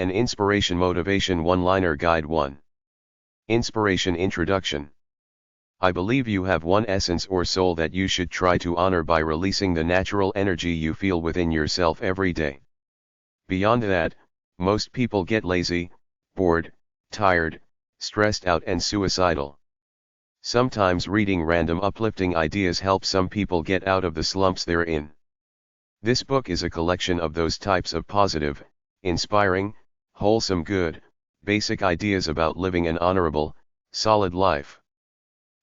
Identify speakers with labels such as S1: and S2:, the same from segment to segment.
S1: An Inspiration Motivation One-Liner Guide 1. Inspiration Introduction. I believe you have one essence or soul that you should try to honor by releasing the natural energy you feel within yourself every day. Beyond that, most people get lazy, bored, tired, stressed out and suicidal. Sometimes reading random uplifting ideas helps some people get out of the slumps they're in. This book is a collection of those types of positive, inspiring, wholesome good, basic ideas about living an honorable, solid life.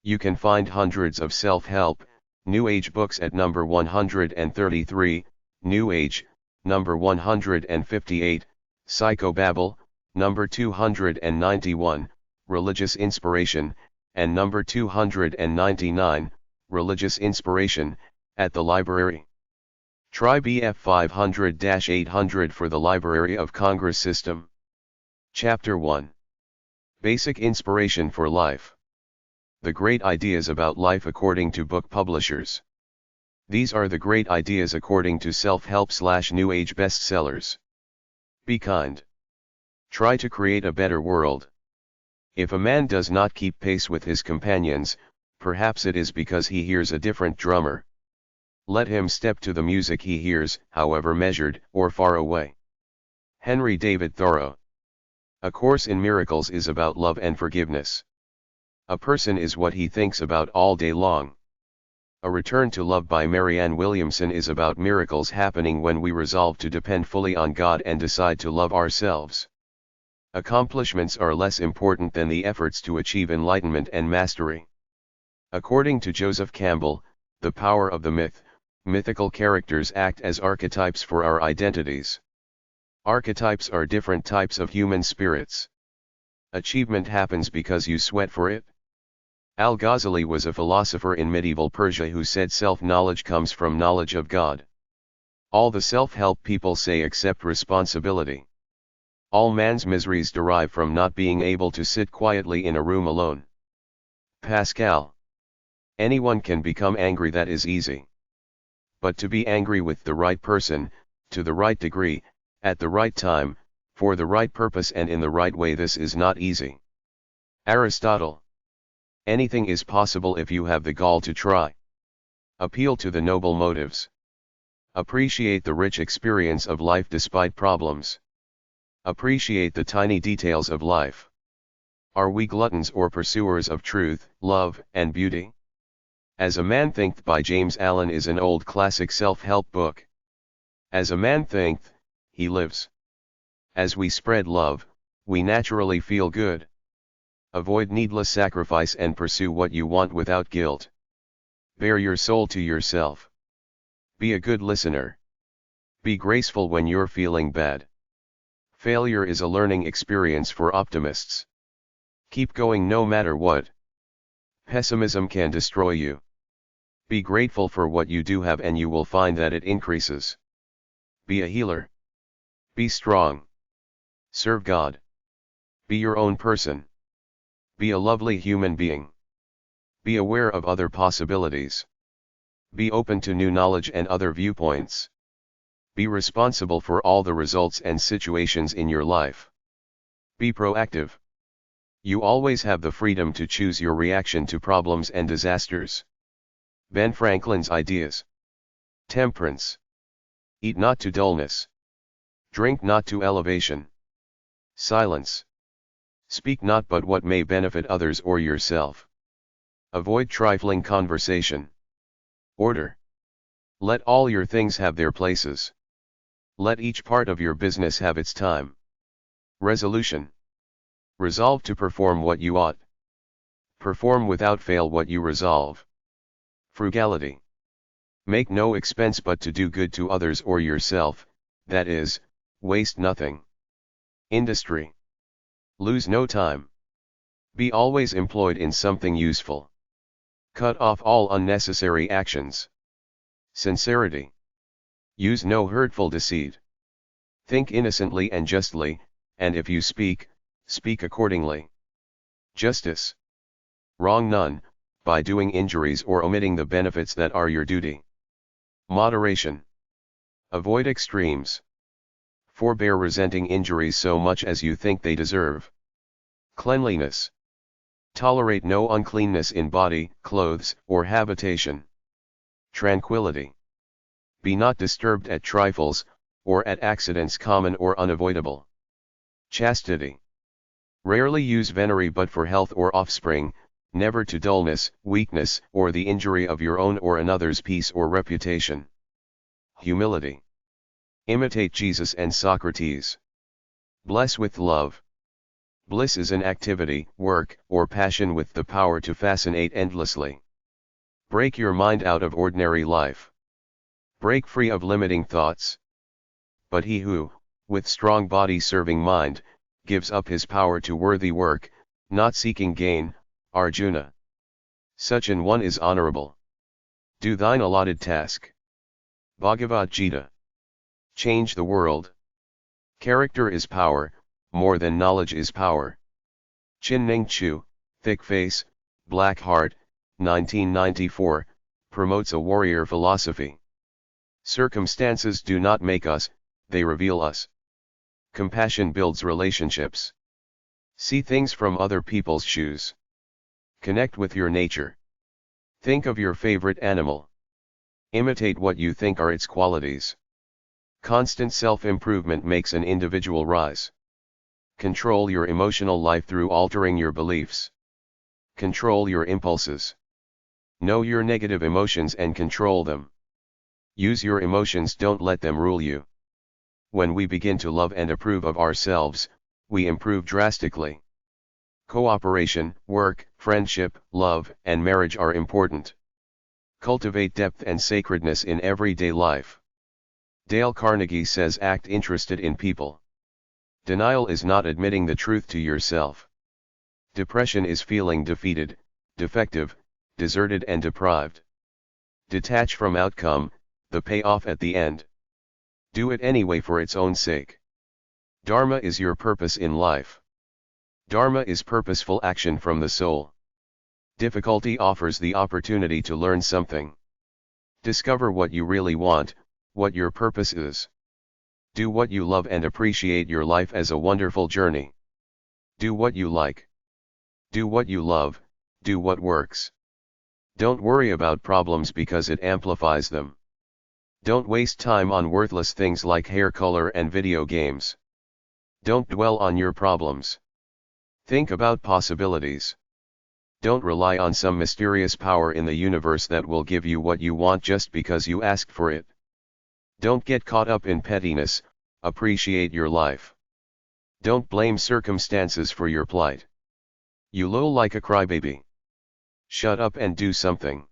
S1: You can find hundreds of self-help, New Age books at number 133, New Age, number 158, Psychobabble, number 291, Religious Inspiration, and number 299, Religious Inspiration, at the library. Try BF 500-800 for the Library of Congress system. Chapter 1. Basic Inspiration for Life. The Great Ideas About Life According to Book Publishers. These are the great ideas according to self-help/New Age bestsellers. Be kind. Try to create a better world. If a man does not keep pace with his companions, perhaps it is because he hears a different drummer. Let him step to the music he hears, however measured or far away. Henry David Thoreau. A Course in Miracles is about love and forgiveness. A person is what he thinks about all day long. A Return to Love by Marianne Williamson is about miracles happening when we resolve to depend fully on God and decide to love ourselves. Accomplishments are less important than the efforts to achieve enlightenment and mastery. According to Joseph Campbell, The Power of the Myth, mythical characters act as archetypes for our identities. Archetypes are different types of human spirits. Achievement happens because you sweat for it. Al-Ghazali was a philosopher in medieval Persia who said self-knowledge comes from knowledge of God. All the self-help people say accept responsibility. All man's miseries derive from not being able to sit quietly in a room alone. Pascal. Anyone can become angry, that is easy. But to be angry with the right person, to the right degree, at the right time, for the right purpose and in the right way, this is not easy. Aristotle. Anything is possible if you have the gall to try. Appeal to the noble motives. Appreciate the rich experience of life despite problems. Appreciate the tiny details of life. Are we gluttons or pursuers of truth, love, and beauty? As a Man Thinketh by James Allen is an old classic self-help book. As a man thinketh, he lives. As we spread love, we naturally feel good. Avoid needless sacrifice and pursue what you want without guilt. Bare your soul to yourself. Be a good listener. Be graceful when you're feeling bad. Failure is a learning experience for optimists. Keep going no matter what. Pessimism can destroy you. Be grateful for what you do have and you will find that it increases. Be a healer. Be strong. Serve God. Be your own person. Be a lovely human being. Be aware of other possibilities. Be open to new knowledge and other viewpoints. Be responsible for all the results and situations in your life. Be proactive. You always have the freedom to choose your reaction to problems and disasters. Ben Franklin's ideas. Temperance. Eat not to dullness. Drink not to elevation. Silence. Speak not but what may benefit others or yourself. Avoid trifling conversation. Order. Let all your things have their places. Let each part of your business have its time. Resolution. Resolve to perform what you ought. Perform without fail what you resolve. Frugality. Make no expense but to do good to others or yourself, that is, waste nothing. Industry. Lose no time. Be always employed in something useful. Cut off all unnecessary actions. Sincerity. Use no hurtful deceit. Think innocently and justly, and if you speak, speak accordingly. Justice. Wrong none, by doing injuries or omitting the benefits that are your duty. Moderation. Avoid extremes. Forbear resenting injuries so much as you think they deserve. Cleanliness. Tolerate no uncleanness in body, clothes, or habitation. Tranquility. Be not disturbed at trifles, or at accidents common or unavoidable. Chastity. Rarely use venery but for health or offspring, never to dullness, weakness, or the injury of your own or another's peace or reputation. Humility. Imitate Jesus and Socrates. Bless with love. Bliss is an activity, work, or passion with the power to fascinate endlessly. Break your mind out of ordinary life. Break free of limiting thoughts. But he who, with strong body serving mind, gives up his power to worthy work, not seeking gain, Arjuna. Such an one is honorable. Do thine allotted task. Bhagavad Gita. Change the world. Character is power, more than knowledge is power. Chin Ning Chu, Thick Face, Black Heart, 1994, promotes a warrior philosophy. Circumstances do not make us, they reveal us. Compassion builds relationships. See things from other people's shoes. Connect with your nature. Think of your favorite animal. Imitate what you think are its qualities. Constant self-improvement makes an individual rise. Control your emotional life through altering your beliefs. Control your impulses. Know your negative emotions and control them. Use your emotions, don't let them rule you. When we begin to love and approve of ourselves, we improve drastically. Cooperation, work, friendship, love, and marriage are important. Cultivate depth and sacredness in everyday life. Dale Carnegie says, act interested in people. Denial is not admitting the truth to yourself. Depression is feeling defeated, defective, deserted and deprived. Detach from outcome, the payoff at the end. Do it anyway for its own sake. Dharma is your purpose in life. Dharma is purposeful action from the soul. Difficulty offers the opportunity to learn something. Discover what you really want, what your purpose is. Do what you love and appreciate your life as a wonderful journey. Do what you like. Do what you love, do what works. Don't worry about problems because it amplifies them. Don't waste time on worthless things like hair color and video games. Don't dwell on your problems. Think about possibilities. Don't rely on some mysterious power in the universe that will give you what you want just because you asked for it. Don't get caught up in pettiness, appreciate your life. Don't blame circumstances for your plight. You loll like a crybaby. Shut up and do something.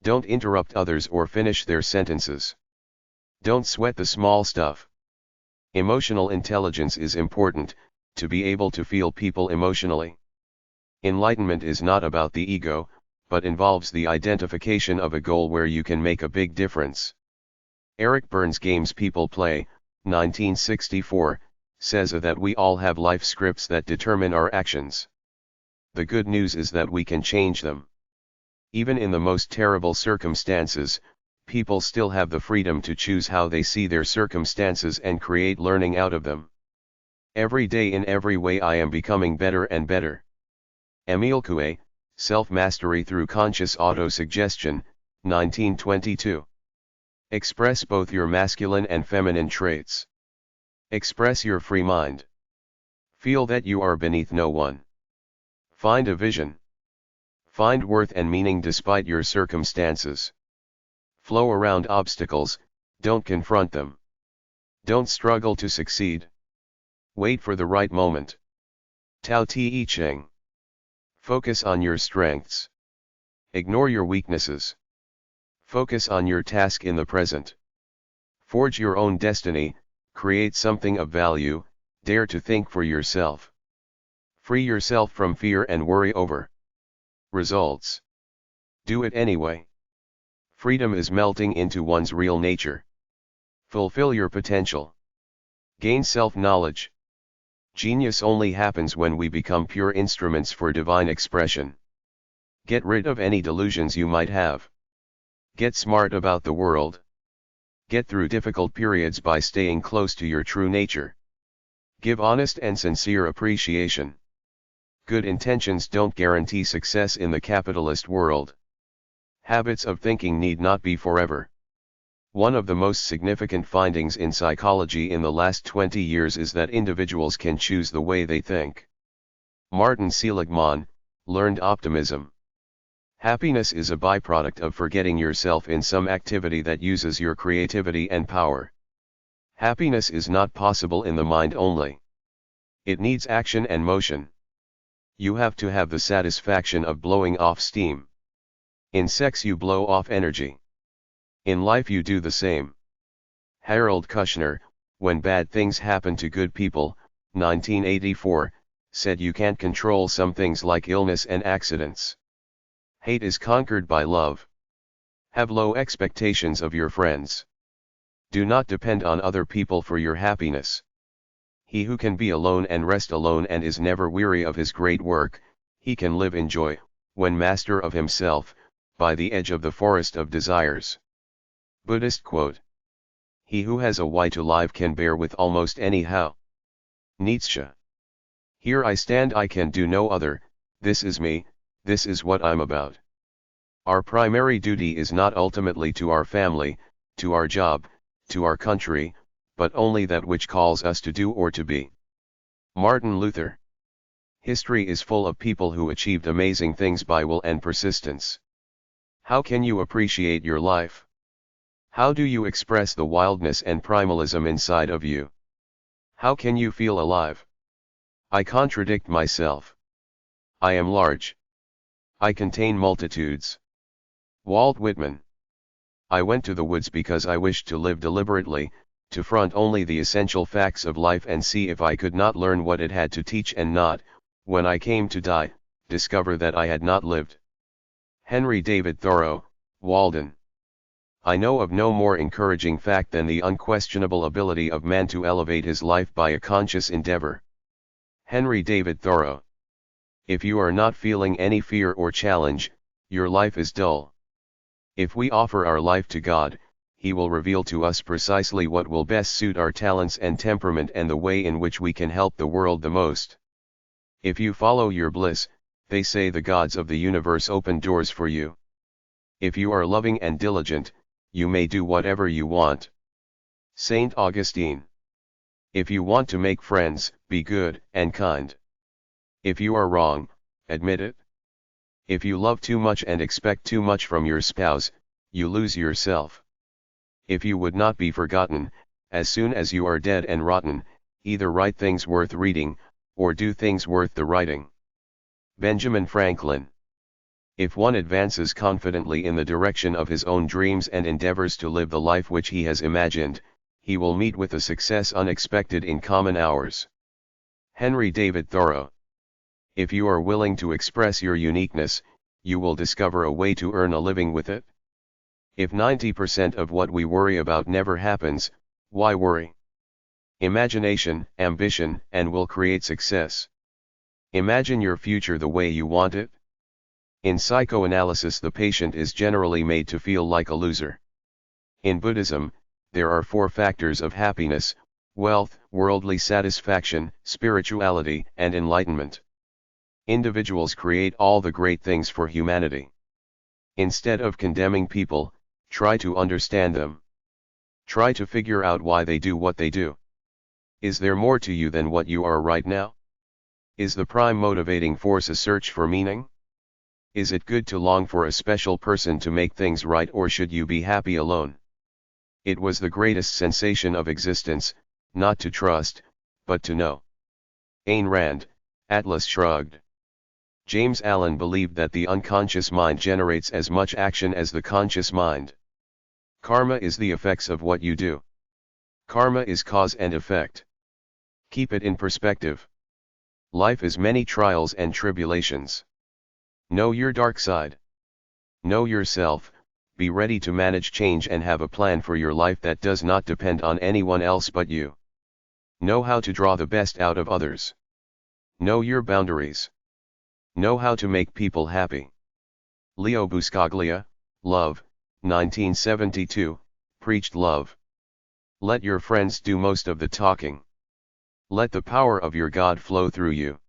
S1: Don't interrupt others or finish their sentences. Don't sweat the small stuff. Emotional intelligence is important, to be able to feel people emotionally. Enlightenment is not about the ego, but involves the identification of a goal where you can make a big difference. Eric Burns' Games People Play, 1964, says that we all have life scripts that determine our actions. The good news is that we can change them. Even in the most terrible circumstances, people still have the freedom to choose how they see their circumstances and create learning out of them. Every day in every way I am becoming better and better. Emile Coué, Self-Mastery Through Conscious Auto-Suggestion, 1922. Express both your masculine and feminine traits. Express your free mind. Feel that you are beneath no one. Find a vision. Find worth and meaning despite your circumstances. Flow around obstacles, don't confront them. Don't struggle to succeed. Wait for the right moment. Tao Te Ching. Focus on your strengths. Ignore your weaknesses. Focus on your task in the present. Forge your own destiny, create something of value, dare to think for yourself. Free yourself from fear and worry over results. Do it anyway. Freedom is melting into one's real nature. Fulfill your potential. Gain self-knowledge. Genius only happens when we become pure instruments for divine expression. Get rid of any delusions you might have. Get smart about the world. Get through difficult periods by staying close to your true nature. Give honest and sincere appreciation. Good intentions don't guarantee success in the capitalist world. Habits of thinking need not be forever. One of the most significant findings in psychology in the last 20 years is that individuals can choose the way they think. Martin Seligman, Learned Optimism. Happiness is a byproduct of forgetting yourself in some activity that uses your creativity and power. Happiness is not possible in the mind only. It needs action and motion. You have to have the satisfaction of blowing off steam. In sex you blow off energy. In life you do the same. Harold Kushner, When Bad Things Happen to Good People, 1984, said you can't control some things like illness and accidents. Hate is conquered by love. Have low expectations of your friends. Do not depend on other people for your happiness. He who can be alone and rest alone and is never weary of his great work, he can live in joy, when master of himself, by the edge of the forest of desires. Buddhist quote. He who has a why to live can bear with almost any how. Nietzsche. Here I stand, I can do no other, this is me, this is what I'm about. Our primary duty is not ultimately to our family, to our job, to our country, but only that which calls us to do or to be. Martin Luther. History is full of people who achieved amazing things by will and persistence. How can you appreciate your life? How do you express the wildness and primalism inside of you? How can you feel alive? I contradict myself. I am large. I contain multitudes. Walt Whitman. I went to the woods because I wished to live deliberately, to front only the essential facts of life and see if I could not learn what it had to teach and not, when I came to die, discover that I had not lived. Henry David Thoreau, Walden. I know of no more encouraging fact than the unquestionable ability of man to elevate his life by a conscious endeavor. Henry David Thoreau. If you are not feeling any fear or challenge, your life is dull. If we offer our life to God, He will reveal to us precisely what will best suit our talents and temperament and the way in which we can help the world the most. If you follow your bliss, they say the gods of the universe open doors for you. If you are loving and diligent, you may do whatever you want. Saint Augustine. If you want to make friends, be good and kind. If you are wrong, admit it. If you love too much and expect too much from your spouse, you lose yourself. If you would not be forgotten, as soon as you are dead and rotten, either write things worth reading, or do things worth the writing. Benjamin Franklin. If one advances confidently in the direction of his own dreams and endeavors to live the life which he has imagined, he will meet with a success unexpected in common hours. Henry David Thoreau. If you are willing to express your uniqueness, you will discover a way to earn a living with it. If 90% of what we worry about never happens, why worry? Imagination, ambition, and will create success. Imagine your future the way you want it. In psychoanalysis, the patient is generally made to feel like a loser. In Buddhism, there are 4 factors of happiness: wealth, worldly satisfaction, spirituality, and enlightenment. Individuals create all the great things for humanity. Instead of condemning people, try to understand them. Try to figure out why they do what they do. Is there more to you than what you are right now? Is the prime motivating force a search for meaning? Is it good to long for a special person to make things right, or should you be happy alone? It was the greatest sensation of existence, not to trust, but to know. Ayn Rand, Atlas Shrugged. James Allen believed that the unconscious mind generates as much action as the conscious mind. Karma is the effects of what you do. Karma is cause and effect. Keep it in perspective. Life is many trials and tribulations. Know your dark side. Know yourself, be ready to manage change and have a plan for your life that does not depend on anyone else but you. Know how to draw the best out of others. Know your boundaries. Know how to make people happy. Leo Buscaglia, Love, 1972, preached love. Let your friends do most of the talking. Let the power of your God flow through you.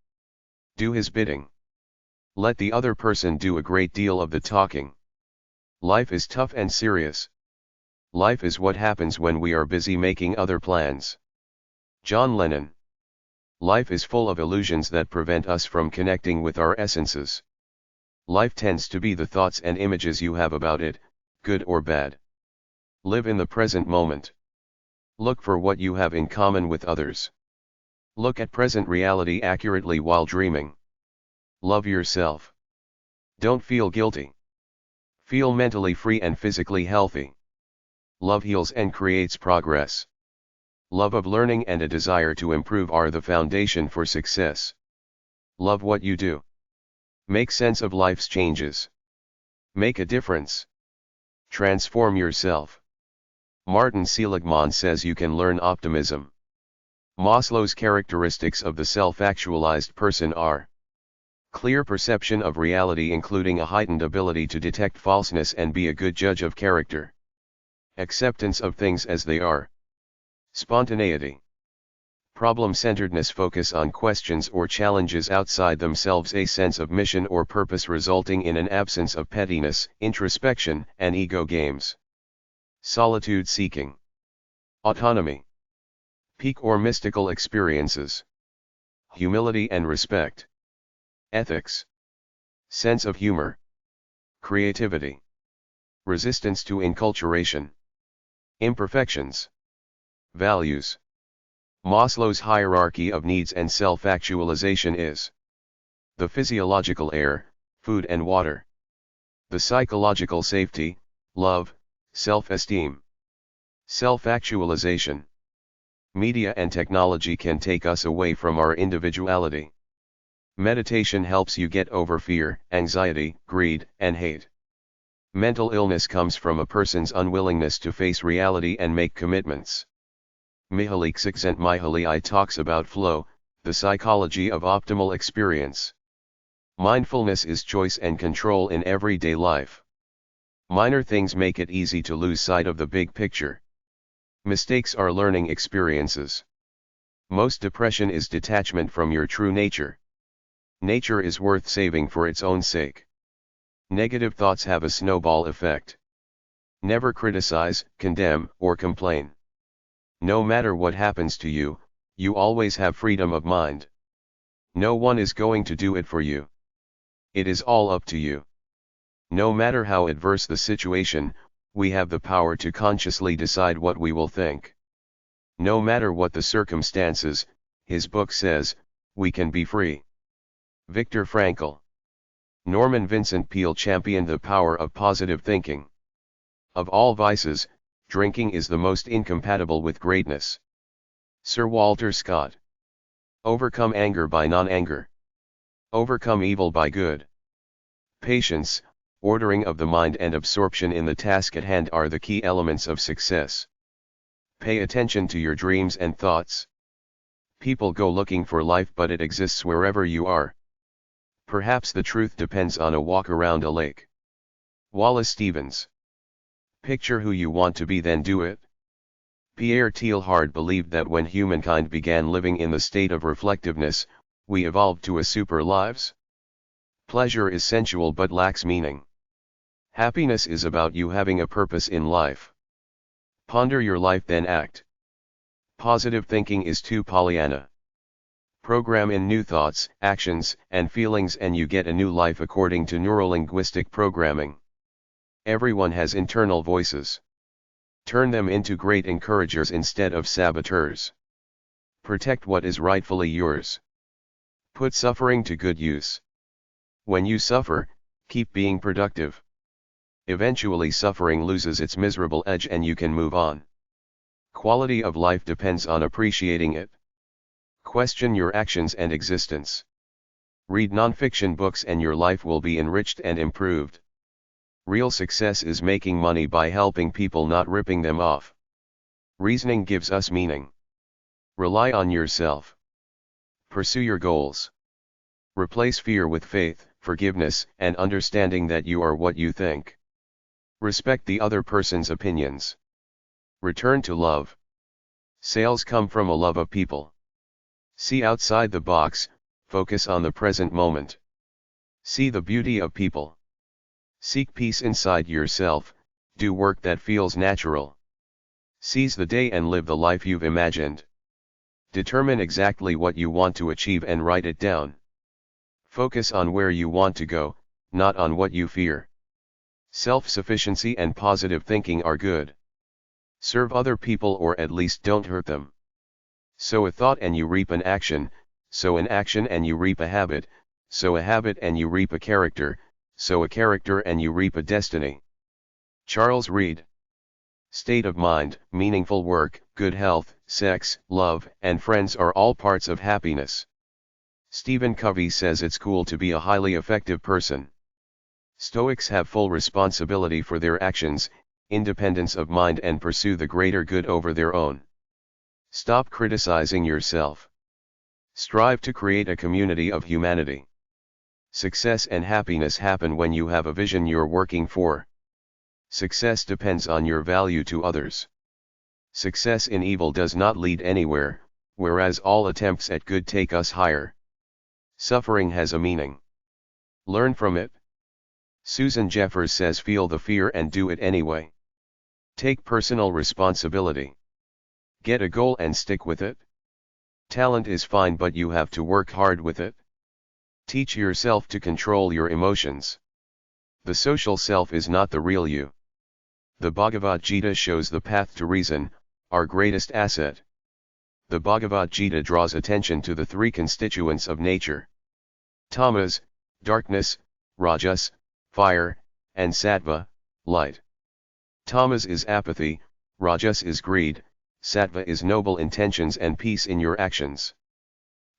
S1: Do his bidding. Let the other person do a great deal of the talking. Life is tough and serious. Life is what happens when we are busy making other plans. John Lennon. Life is full of illusions that prevent us from connecting with our essences. Life tends to be the thoughts and images you have about it, good or bad. Live in the present moment. Look for what you have in common with others. Look at present reality accurately while dreaming. Love yourself. Don't feel guilty. Feel mentally free and physically healthy. Love heals and creates progress. Love of learning and a desire to improve are the foundation for success. Love what you do. Make sense of life's changes. Make a difference. Transform yourself. Martin Seligman says you can learn optimism. Maslow's characteristics of the self-actualized person are clear perception of reality, including a heightened ability to detect falseness and be a good judge of character. Acceptance of things as they are. Spontaneity. Problem-centeredness, focus on questions or challenges outside themselves, a sense of mission or purpose resulting in an absence of pettiness, introspection, and ego games. Solitude seeking. Autonomy. Peak or mystical experiences. Humility and respect. Ethics. Sense of humor. Creativity. Resistance to enculturation. Imperfections. Values. Maslow's hierarchy of needs and self-actualization is the physiological air, food and water. The psychological safety, love, self-esteem. Self-actualization. Media and technology can take us away from our individuality. Meditation helps you get over fear, anxiety, greed, and hate. Mental illness comes from a person's unwillingness to face reality and make commitments. Mihaly Csikszentmihalyi talks about flow, the psychology of optimal experience. Mindfulness is choice and control in everyday life. Minor things make it easy to lose sight of the big picture. Mistakes are learning experiences. Most depression is detachment from your true nature. Nature is worth saving for its own sake. Negative thoughts have a snowball effect. Never criticize, condemn, or complain. No matter what happens to you, you always have freedom of mind. No one is going to do it for you. It is all up to you. No matter how adverse the situation, we have the power to consciously decide what we will think. No matter what the circumstances, his book says, we can be free. Viktor Frankl. Norman Vincent Peale championed the power of positive thinking. Of all vices, drinking is the most incompatible with greatness. Sir Walter Scott. Overcome anger by non-anger. Overcome evil by good. Patience, ordering of the mind and absorption in the task at hand are the key elements of success. Pay attention to your dreams and thoughts. People go looking for life, but it exists wherever you are. Perhaps the truth depends on a walk around a lake. Wallace Stevens. Picture who you want to be, then do it. Pierre Teilhard believed that when humankind began living in the state of reflectiveness, we evolved to a super lives. Pleasure is sensual but lacks meaning. Happiness is about you having a purpose in life. Ponder your life, then act. Positive thinking is too Pollyanna. Program in new thoughts, actions, and feelings and you get a new life according to neurolinguistic programming. Everyone has internal voices. Turn them into great encouragers instead of saboteurs. Protect what is rightfully yours. Put suffering to good use. When you suffer, keep being productive. Eventually suffering loses its miserable edge and you can move on. Quality of life depends on appreciating it. Question your actions and existence. Read non-fiction books and your life will be enriched and improved. Real success is making money by helping people, not ripping them off. Reasoning gives us meaning. Rely on yourself. Pursue your goals. Replace fear with faith, forgiveness, and understanding that you are what you think. Respect the other person's opinions. Return to love. Sales come from a love of people. See outside the box, focus on the present moment. See the beauty of people. Seek peace inside yourself, do work that feels natural. Seize the day and live the life you've imagined. Determine exactly what you want to achieve and write it down. Focus on where you want to go, not on what you fear. Self-sufficiency and positive thinking are good. Serve other people or at least don't hurt them. Sow a thought and you reap an action, sow an action and you reap a habit, sow a habit and you reap a character, sow a character and you reap a destiny. Charles Reed. State of mind, meaningful work, good health, sex, love, and friends are all parts of happiness. Stephen Covey says it's cool to be a highly effective person. Stoics have full responsibility for their actions, independence of mind, and pursue the greater good over their own. Stop criticizing yourself. Strive to create a community of humanity. Success and happiness happen when you have a vision you're working for. Success depends on your value to others. Success in evil does not lead anywhere, whereas all attempts at good take us higher. Suffering has a meaning. Learn from it. Susan Jeffers says feel the fear and do it anyway. Take personal responsibility. Get a goal and stick with it. Talent is fine, but you have to work hard with it. Teach yourself to control your emotions. The social self is not the real you. The Bhagavad Gita shows the path to reason, our greatest asset. The Bhagavad Gita draws attention to the three constituents of nature. Tamas, darkness, Rajas, fire, and Sattva, light. Tamas is apathy, Rajas is greed, Sattva is noble intentions and peace in your actions.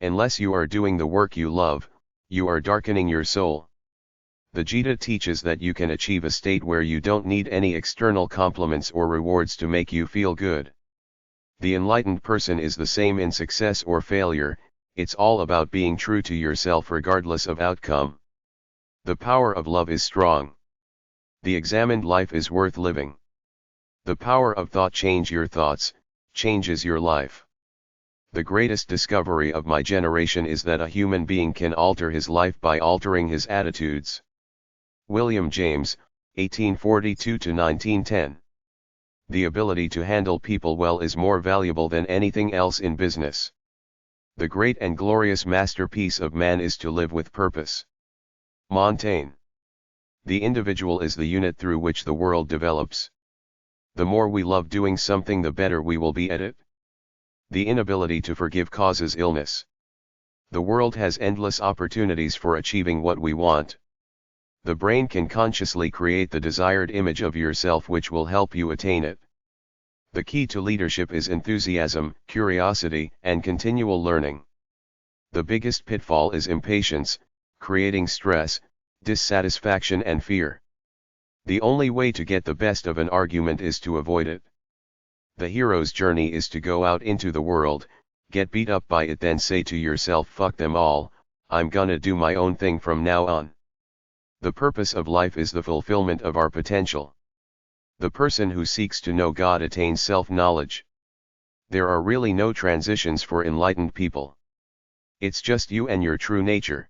S1: Unless you are doing the work you love, you are darkening your soul. The Gita teaches that you can achieve a state where you don't need any external compliments or rewards to make you feel good. The enlightened person is the same in success or failure, it's all about being true to yourself regardless of outcome. The power of love is strong. The examined life is worth living. The power of thought changes your thoughts, changes your life. The greatest discovery of my generation is that a human being can alter his life by altering his attitudes. William James, 1842–1910. The ability to handle people well is more valuable than anything else in business. The great and glorious masterpiece of man is to live with purpose. Montaigne. The individual is the unit through which the world develops. The more we love doing something, the better we will be at it. The inability to forgive causes illness. The world has endless opportunities for achieving what we want. The brain can consciously create the desired image of yourself which will help you attain it. The key to leadership is enthusiasm, curiosity, and continual learning. The biggest pitfall is impatience, creating stress, dissatisfaction and fear. The only way to get the best of an argument is to avoid it. The hero's journey is to go out into the world, get beat up by it, then say to yourself, fuck them all, I'm gonna do my own thing from now on. The purpose of life is the fulfillment of our potential. The person who seeks to know God attains self-knowledge. There are really no transitions for enlightened people. It's just you and your true nature.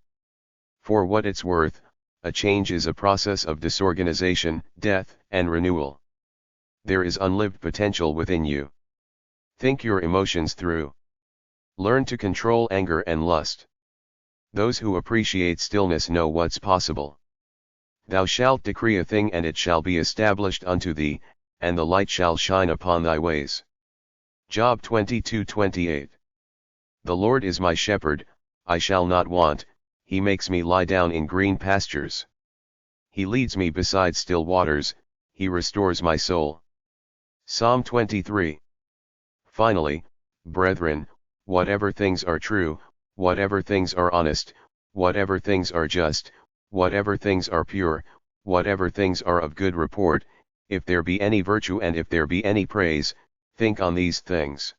S1: For what it's worth, a change is a process of disorganization, death, and renewal. There is unlived potential within you. Think your emotions through. Learn to control anger and lust. Those who appreciate stillness know what's possible. Thou shalt decree a thing and it shall be established unto thee, and the light shall shine upon thy ways. Job 22:28. The Lord is my shepherd, I shall not want, he makes me lie down in green pastures. He leads me beside still waters, he restores my soul. Psalm 23. Finally, brethren, whatever things are true, whatever things are honest, whatever things are just, whatever things are pure, whatever things are of good report, if there be any virtue and if there be any praise, think on these things.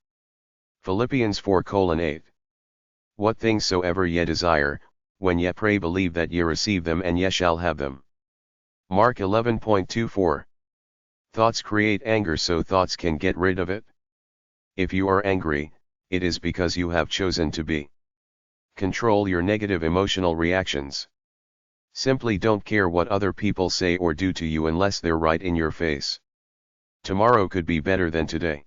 S1: Philippians 4:8. What things soever ye desire, when ye pray believe that ye receive them and ye shall have them. Mark 11:24. Thoughts create anger, so thoughts can get rid of it. If you are angry, it is because you have chosen to be. Control your negative emotional reactions. Simply don't care what other people say or do to you unless they're right in your face. Tomorrow could be better than today.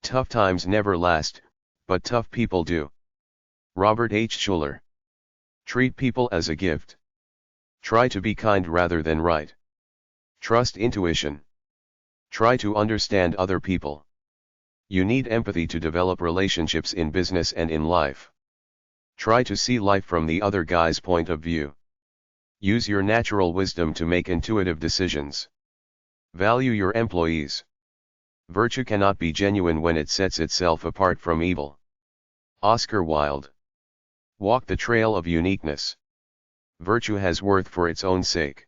S1: Tough times never last, but tough people do. Robert H. Schuller. Treat people as a gift. Try to be kind rather than right. Trust intuition. Try to understand other people. You need empathy to develop relationships in business and in life. Try to see life from the other guy's point of view. Use your natural wisdom to make intuitive decisions. Value your employees. Virtue cannot be genuine when it sets itself apart from evil. Oscar Wilde. Walk the trail of uniqueness. Virtue has worth for its own sake.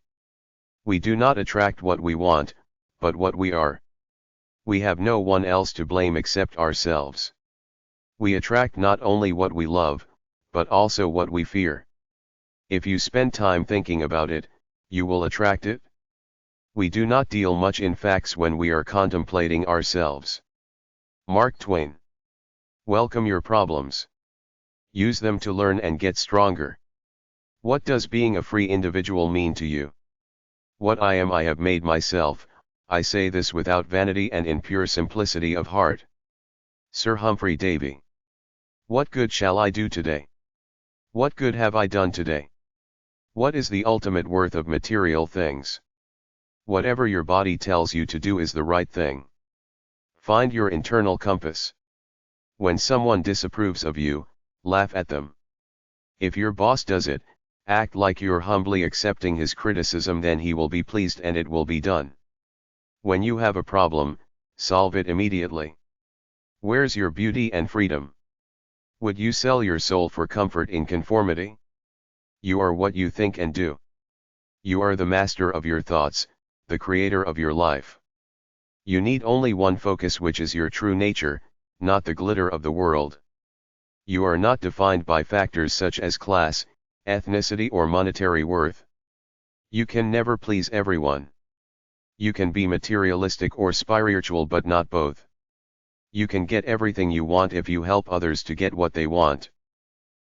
S1: We do not attract what we want, but what we are. We have no one else to blame except ourselves. We attract not only what we love, but also what we fear. If you spend time thinking about it, you will attract it. We do not deal much in facts when we are contemplating ourselves. Mark Twain. Welcome your problems. Use them to learn and get stronger. What does being a free individual mean to you? What I am I have made myself, I say this without vanity and in pure simplicity of heart. Sir Humphrey Davy. What good shall I do today? What good have I done today? What is the ultimate worth of material things? Whatever your body tells you to do is the right thing. Find your internal compass. When someone disapproves of you, laugh at them. If your boss does it, act like you're humbly accepting his criticism, then he will be pleased and it will be done. When you have a problem, solve it immediately. Where's your beauty and freedom? Would you sell your soul for comfort in conformity? You are what you think and do. You are the master of your thoughts, the creator of your life. You need only one focus, which is your true nature, not the glitter of the world. You are not defined by factors such as class, ethnicity or monetary worth. You can never please everyone. You can be materialistic or spiritual but not both. You can get everything you want if you help others to get what they want.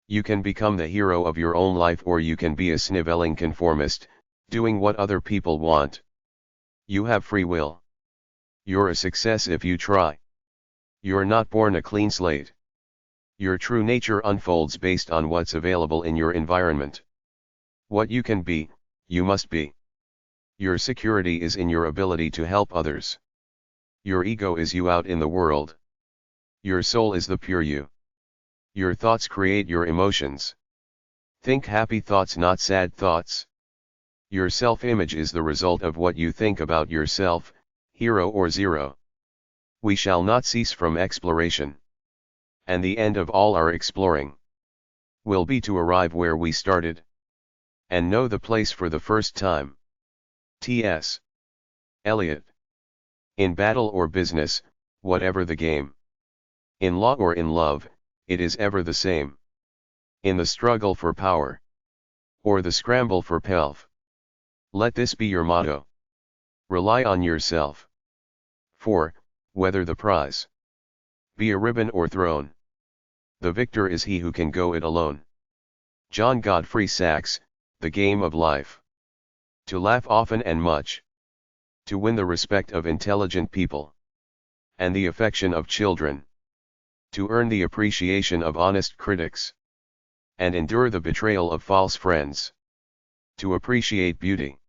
S1: You can become the hero of your own life, or you can be a sniveling conformist, doing what other people want. You have free will. You're a success if you try. You're not born a clean slate. Your true nature unfolds based on what's available in your environment. What you can be, you must be. Your security is in your ability to help others. Your ego is you out in the world. Your soul is the pure you. Your thoughts create your emotions. Think happy thoughts, not sad thoughts. Your self-image is the result of what you think about yourself, hero or zero. We shall not cease from exploration. And the end of all our exploring will be to arrive where we started, and know the place for the first time. T.S. Eliot. In battle or business, whatever the game. In law or in love, it is ever the same. In the struggle for power, or the scramble for pelf. Let this be your motto. Rely on yourself. For, whether the prize be a ribbon or throne, the victor is he who can go it alone. John Godfrey Sachs, The Game of Life. To laugh often and much. To win the respect of intelligent people, and the affection of children. To earn the appreciation of honest critics, and endure the betrayal of false friends. To appreciate beauty.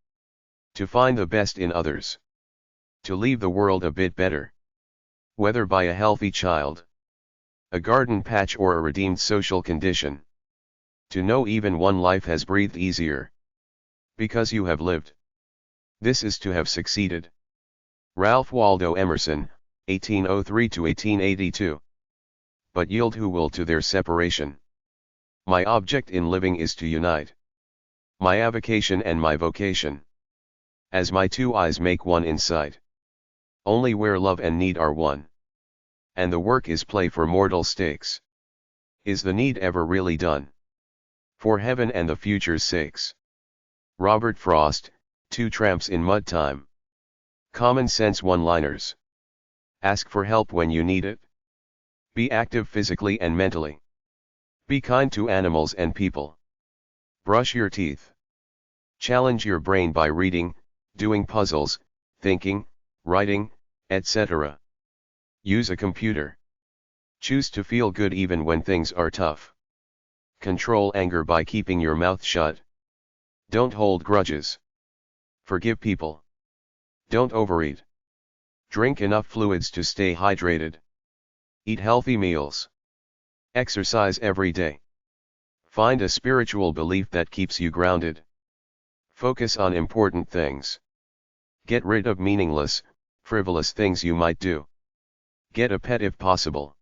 S1: To find the best in others. To leave the world a bit better. Whether by a healthy child, a garden patch or a redeemed social condition. To know even one life has breathed easier. Because you have lived. This is to have succeeded. Ralph Waldo Emerson, 1803–1882. But yield who will to their separation. My object in living is to unite my avocation and my vocation, as my two eyes make one in sight. Only where love and need are one, and the work is play for mortal stakes, is the need ever really done, for heaven and the future's sakes. Robert Frost, Two Tramps in Mud Time. Common sense one-liners. Ask for help when you need it. Be active physically and mentally. Be kind to animals and people. Brush your teeth. Challenge your brain by reading, doing puzzles, thinking, writing, etc. Use a computer. Choose to feel good even when things are tough. Control anger by keeping your mouth shut. Don't hold grudges. Forgive people. Don't overeat. Drink enough fluids to stay hydrated. Eat healthy meals. Exercise every day. Find a spiritual belief that keeps you grounded. Focus on important things. Get rid of meaningless, frivolous things you might do. Get a pet if possible.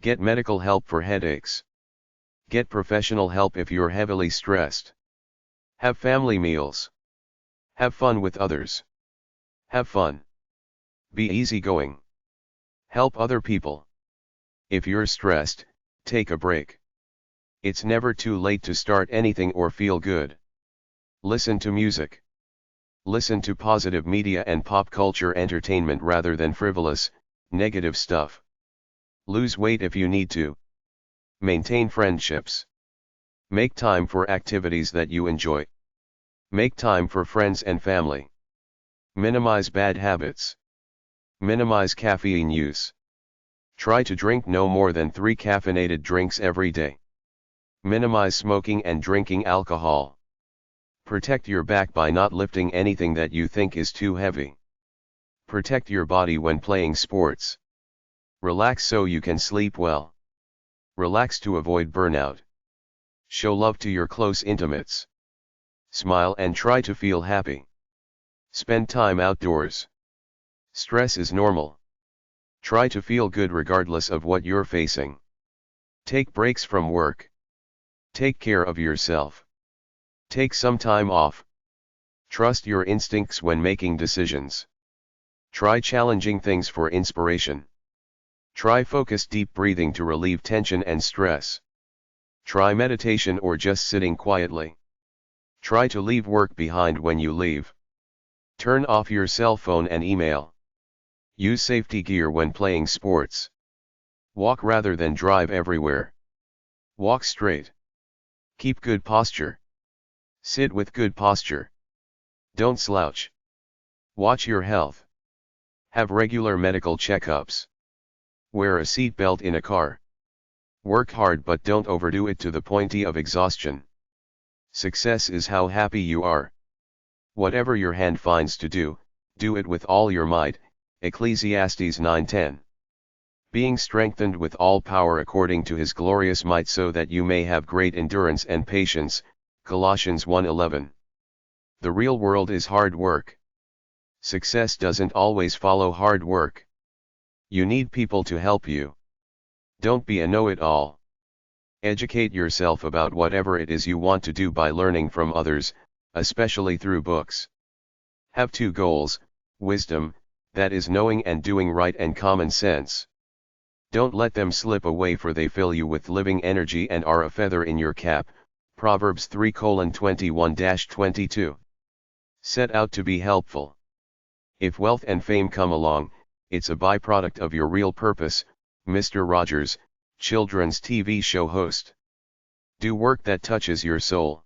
S1: Get medical help for headaches. Get professional help if you're heavily stressed. Have family meals. Have fun with others. Have fun. Be easygoing. Help other people. If you're stressed, take a break. It's never too late to start anything or feel good. Listen to music. Listen to positive media and pop culture entertainment rather than frivolous, negative stuff. Lose weight if you need to. Maintain friendships. Make time for activities that you enjoy. Make time for friends and family. Minimize bad habits. Minimize caffeine use. Try to drink no more than 3 caffeinated drinks every day. Minimize smoking and drinking alcohol. Protect your back by not lifting anything that you think is too heavy. Protect your body when playing sports. Relax so you can sleep well. Relax to avoid burnout. Show love to your close intimates. Smile and try to feel happy. Spend time outdoors. Stress is normal. Try to feel good regardless of what you're facing. Take breaks from work. Take care of yourself. Take some time off. Trust your instincts when making decisions. Try challenging things for inspiration. Try focused deep breathing to relieve tension and stress. Try meditation or just sitting quietly. Try to leave work behind when you leave. Turn off your cell phone and email. Use safety gear when playing sports. Walk rather than drive everywhere. Walk straight. Keep good posture. Sit with good posture. Don't slouch. Watch your health. Have regular medical checkups. Wear a seatbelt in a car. Work hard but don't overdo it to the point of exhaustion. Success is how happy you are. Whatever your hand finds to do, do it with all your might. Ecclesiastes 9:10. Being strengthened with all power according to his glorious might so that you may have great endurance and patience. Colossians 1:11. The real world is hard work. Success doesn't always follow hard work. You need people to help you. Don't be a know-it-all. Educate yourself about whatever it is you want to do by learning from others, especially through books. Have 2 goals, wisdom, that is knowing and doing right, and common sense. Don't let them slip away, for they fill you with living energy and are a feather in your cap. Proverbs 3:21-22. Set out to be helpful. If wealth and fame come along, it's a byproduct of your real purpose. Mr. Rogers, children's TV show host. Do work that touches your soul.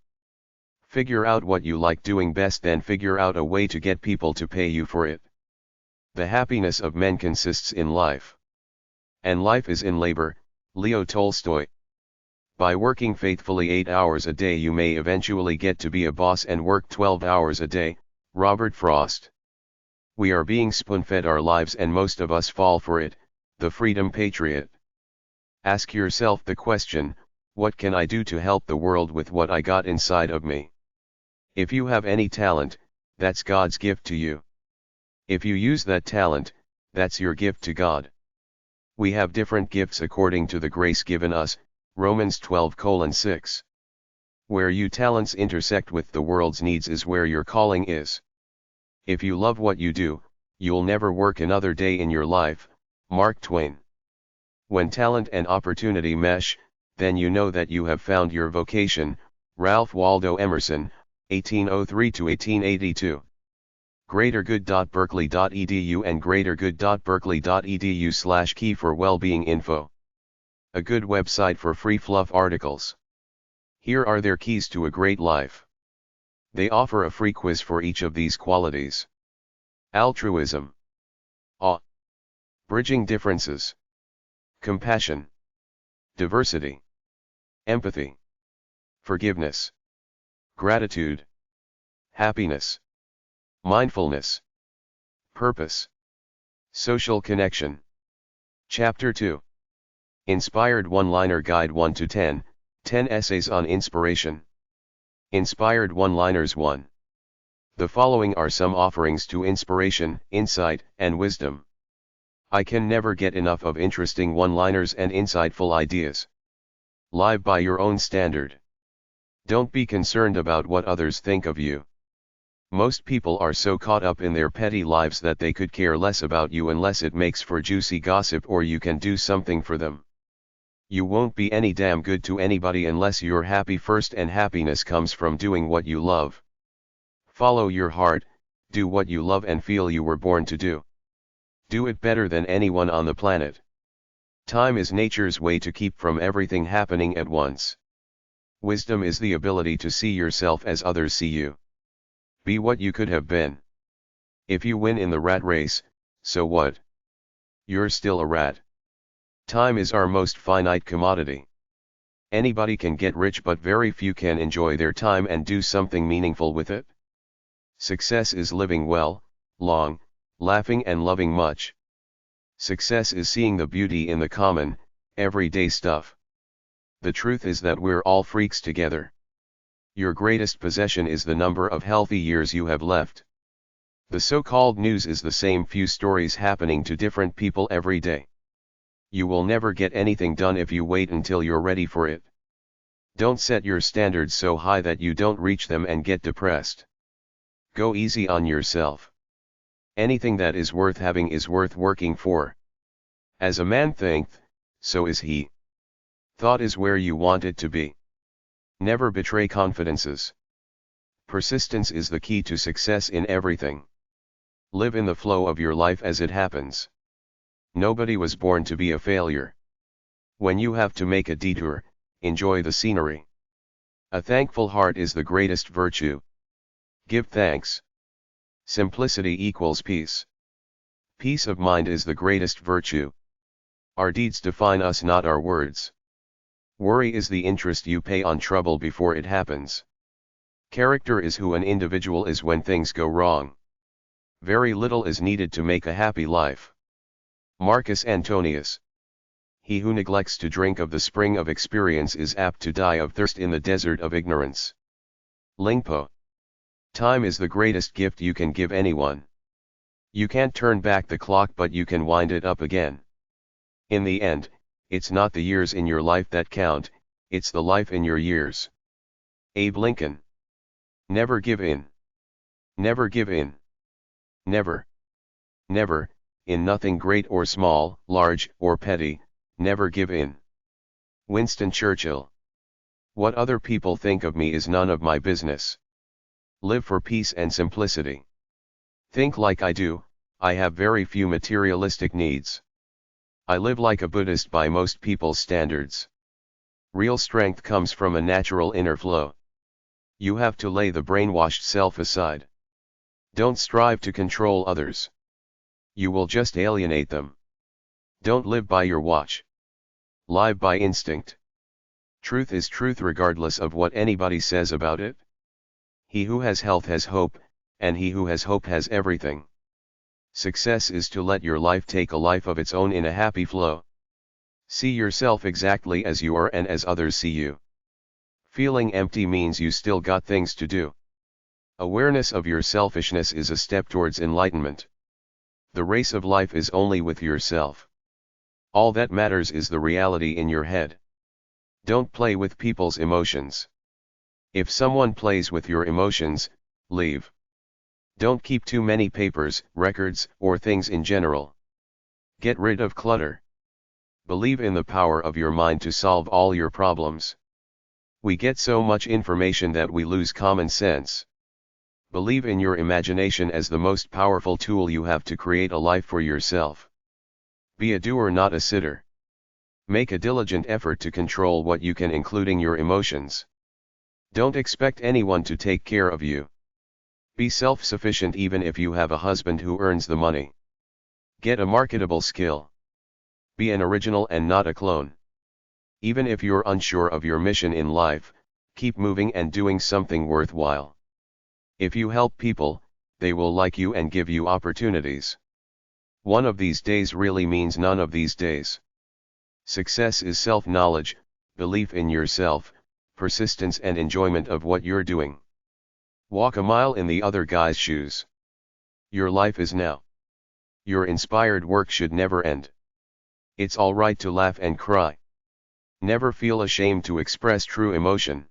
S1: Figure out what you like doing best, then figure out a way to get people to pay you for it. The happiness of men consists in life. And life is in labor. Leo Tolstoy. By working faithfully 8 hours a day you may eventually get to be a boss and work 12 hours a day. Robert Frost. We are being spoon-fed our lives and most of us fall for it. The Freedom Patriot. Ask yourself the question, what can I do to help the world with what I got inside of me? If you have any talent, that's God's gift to you. If you use that talent, that's your gift to God. We have different gifts according to the grace given us. Romans 12:6. Where your talents intersect with the world's needs is where your calling is. If you love what you do, you'll never work another day in your life. Mark Twain. When talent and opportunity mesh, then you know that you have found your vocation. Ralph Waldo Emerson, 1803-1882. greatergood.berkeley.edu and greatergood.berkeley.edu/key for well-being info. A good website for free fluff articles. Here are their keys to a great life. They offer a free quiz for each of these qualities. Altruism. Awe. Bridging differences. Compassion. Diversity. Empathy. Forgiveness. Gratitude. Happiness. Mindfulness. Purpose. Social connection. Chapter 2. Inspired One-Liner Guide 1 to 10, 10 Essays on Inspiration. Inspired One-Liners 1. The following are some offerings to inspiration, insight, and wisdom. I can never get enough of interesting one-liners and insightful ideas. Live by your own standard. Don't be concerned about what others think of you. Most people are so caught up in their petty lives that they could care less about you unless it makes for juicy gossip or you can do something for them. You won't be any damn good to anybody unless you're happy first, and happiness comes from doing what you love. Follow your heart, do what you love and feel you were born to do. Do it better than anyone on the planet. Time is nature's way to keep from everything happening at once. Wisdom is the ability to see yourself as others see you. Be what you could have been. If you win in the rat race, so what? You're still a rat. Time is our most finite commodity. Anybody can get rich, but very few can enjoy their time and do something meaningful with it. Success is living well, long, laughing and loving much. Success is seeing the beauty in the common, everyday stuff. The truth is that we're all freaks together. Your greatest possession is the number of healthy years you have left. The so-called news is the same few stories happening to different people every day. You will never get anything done if you wait until you're ready for it. Don't set your standards so high that you don't reach them and get depressed. Go easy on yourself. Anything that is worth having is worth working for. As a man thinketh, so is he. Thought is where you want it to be. Never betray confidences. Persistence is the key to success in everything. Live in the flow of your life as it happens. Nobody was born to be a failure. When you have to make a detour, enjoy the scenery. A thankful heart is the greatest virtue. Give thanks. Simplicity equals peace. Peace of mind is the greatest virtue. Our deeds define us, not our words. Worry is the interest you pay on trouble before it happens. Character is who an individual is when things go wrong. Very little is needed to make a happy life. Marcus Antonius. He who neglects to drink of the spring of experience is apt to die of thirst in the desert of ignorance. Lingpo. Time is the greatest gift you can give anyone. You can't turn back the clock, but you can wind it up again. In the end, it's not the years in your life that count, it's the life in your years. Abe Lincoln. Never give in. Never give in. Never. Never, in nothing great or small, large or petty, never give in. Winston Churchill. What other people think of me is none of my business. Live for peace and simplicity. Think like I do, I have very few materialistic needs. I live like a Buddhist by most people's standards. Real strength comes from a natural inner flow. You have to lay the brainwashed self aside. Don't strive to control others. You will just alienate them. Don't live by your watch. Live by instinct. Truth is truth regardless of what anybody says about it. He who has health has hope, and he who has hope has everything. Success is to let your life take a life of its own in a happy flow. See yourself exactly as you are and as others see you. Feeling empty means you still got things to do. Awareness of your selfishness is a step towards enlightenment. The race of life is only with yourself. All that matters is the reality in your head. Don't play with people's emotions. If someone plays with your emotions, leave. Don't keep too many papers, records, or things in general. Get rid of clutter. Believe in the power of your mind to solve all your problems. We get so much information that we lose common sense. Believe in your imagination as the most powerful tool you have to create a life for yourself. Be a doer, not a sitter. Make a diligent effort to control what you can, including your emotions. Don't expect anyone to take care of you. Be self-sufficient even if you have a husband who earns the money. Get a marketable skill. Be an original and not a clone. Even if you're unsure of your mission in life, keep moving and doing something worthwhile. If you help people, they will like you and give you opportunities. One of these days really means none of these days. Success is self-knowledge, belief in yourself, persistence and enjoyment of what you're doing. Walk a mile in the other guy's shoes. Your life is now. Your inspired work should never end. It's all right to laugh and cry. Never feel ashamed to express true emotion.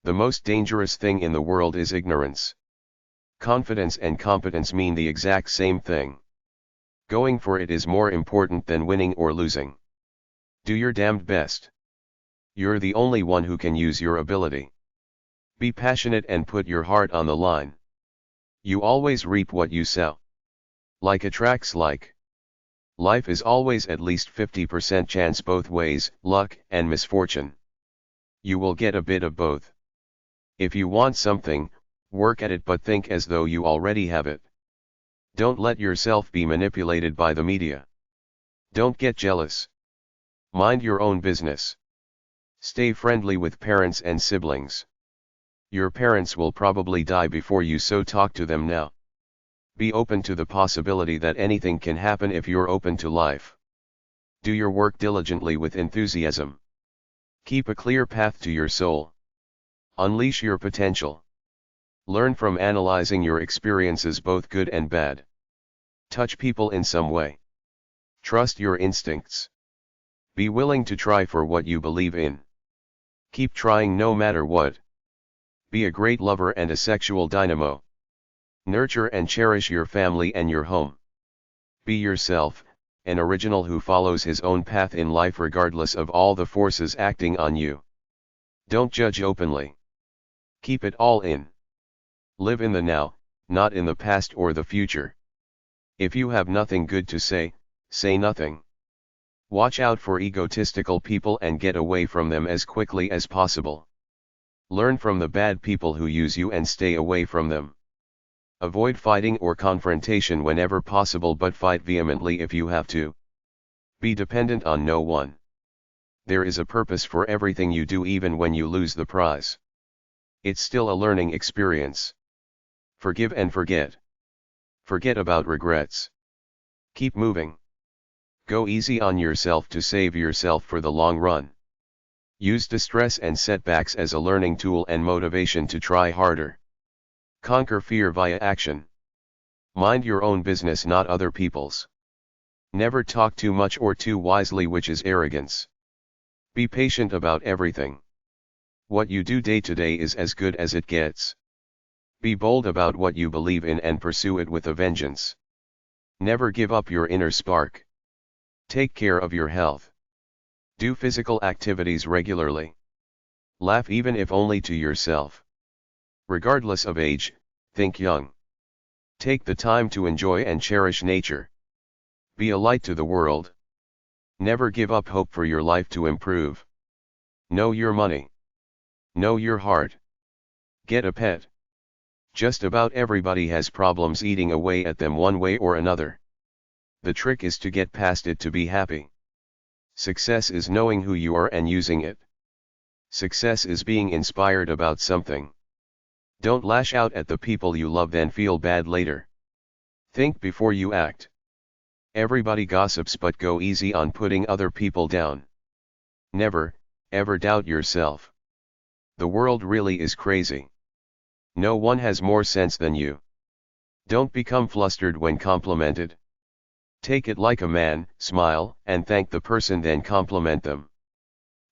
S1: The most dangerous thing in the world is ignorance. Confidence and competence mean the exact same thing. Going for it is more important than winning or losing. Do your damned best. You're the only one who can use your ability. Be passionate and put your heart on the line. You always reap what you sow. Like attracts like. Life is always at least 50% chance both ways, luck and misfortune. You will get a bit of both. If you want something, work at it but think as though you already have it. Don't let yourself be manipulated by the media. Don't get jealous. Mind your own business. Stay friendly with parents and siblings. Your parents will probably die before you, so talk to them now. Be open to the possibility that anything can happen if you're open to life. Do your work diligently with enthusiasm. Keep a clear path to your soul. Unleash your potential. Learn from analyzing your experiences, both good and bad. Touch people in some way. Trust your instincts. Be willing to try for what you believe in. Keep trying no matter what. Be a great lover and a sexual dynamo. Nurture and cherish your family and your home. Be yourself, an original who follows his own path in life regardless of all the forces acting on you. Don't judge openly. Keep it all in. Live in the now, not in the past or the future. If you have nothing good to say, say nothing. Watch out for egotistical people and get away from them as quickly as possible. Learn from the bad people who use you and stay away from them. Avoid fighting or confrontation whenever possible, but fight vehemently if you have to. Be dependent on no one. There is a purpose for everything you do, even when you lose the prize. It's still a learning experience. Forgive and forget. Forget about regrets. Keep moving. Go easy on yourself to save yourself for the long run. Use distress and setbacks as a learning tool and motivation to try harder. Conquer fear via action. Mind your own business, not other people's. Never talk too much or too wisely, which is arrogance. Be patient about everything. What you do day to day is as good as it gets. Be bold about what you believe in and pursue it with a vengeance. Never give up your inner spark. Take care of your health. Do physical activities regularly. Laugh even if only to yourself. Regardless of age, think young. Take the time to enjoy and cherish nature. Be a light to the world. Never give up hope for your life to improve. Know your money. Know your heart. Get a pet. Just about everybody has problems eating away at them one way or another. The trick is to get past it to be happy. Success is knowing who you are and using it. Success is being inspired about something. Don't lash out at the people you love then feel bad later. Think before you act. Everybody gossips, but go easy on putting other people down. Never, ever doubt yourself. The world really is crazy. No one has more sense than you. Don't become flustered when complimented. Take it like a man, smile, and thank the person, then compliment them.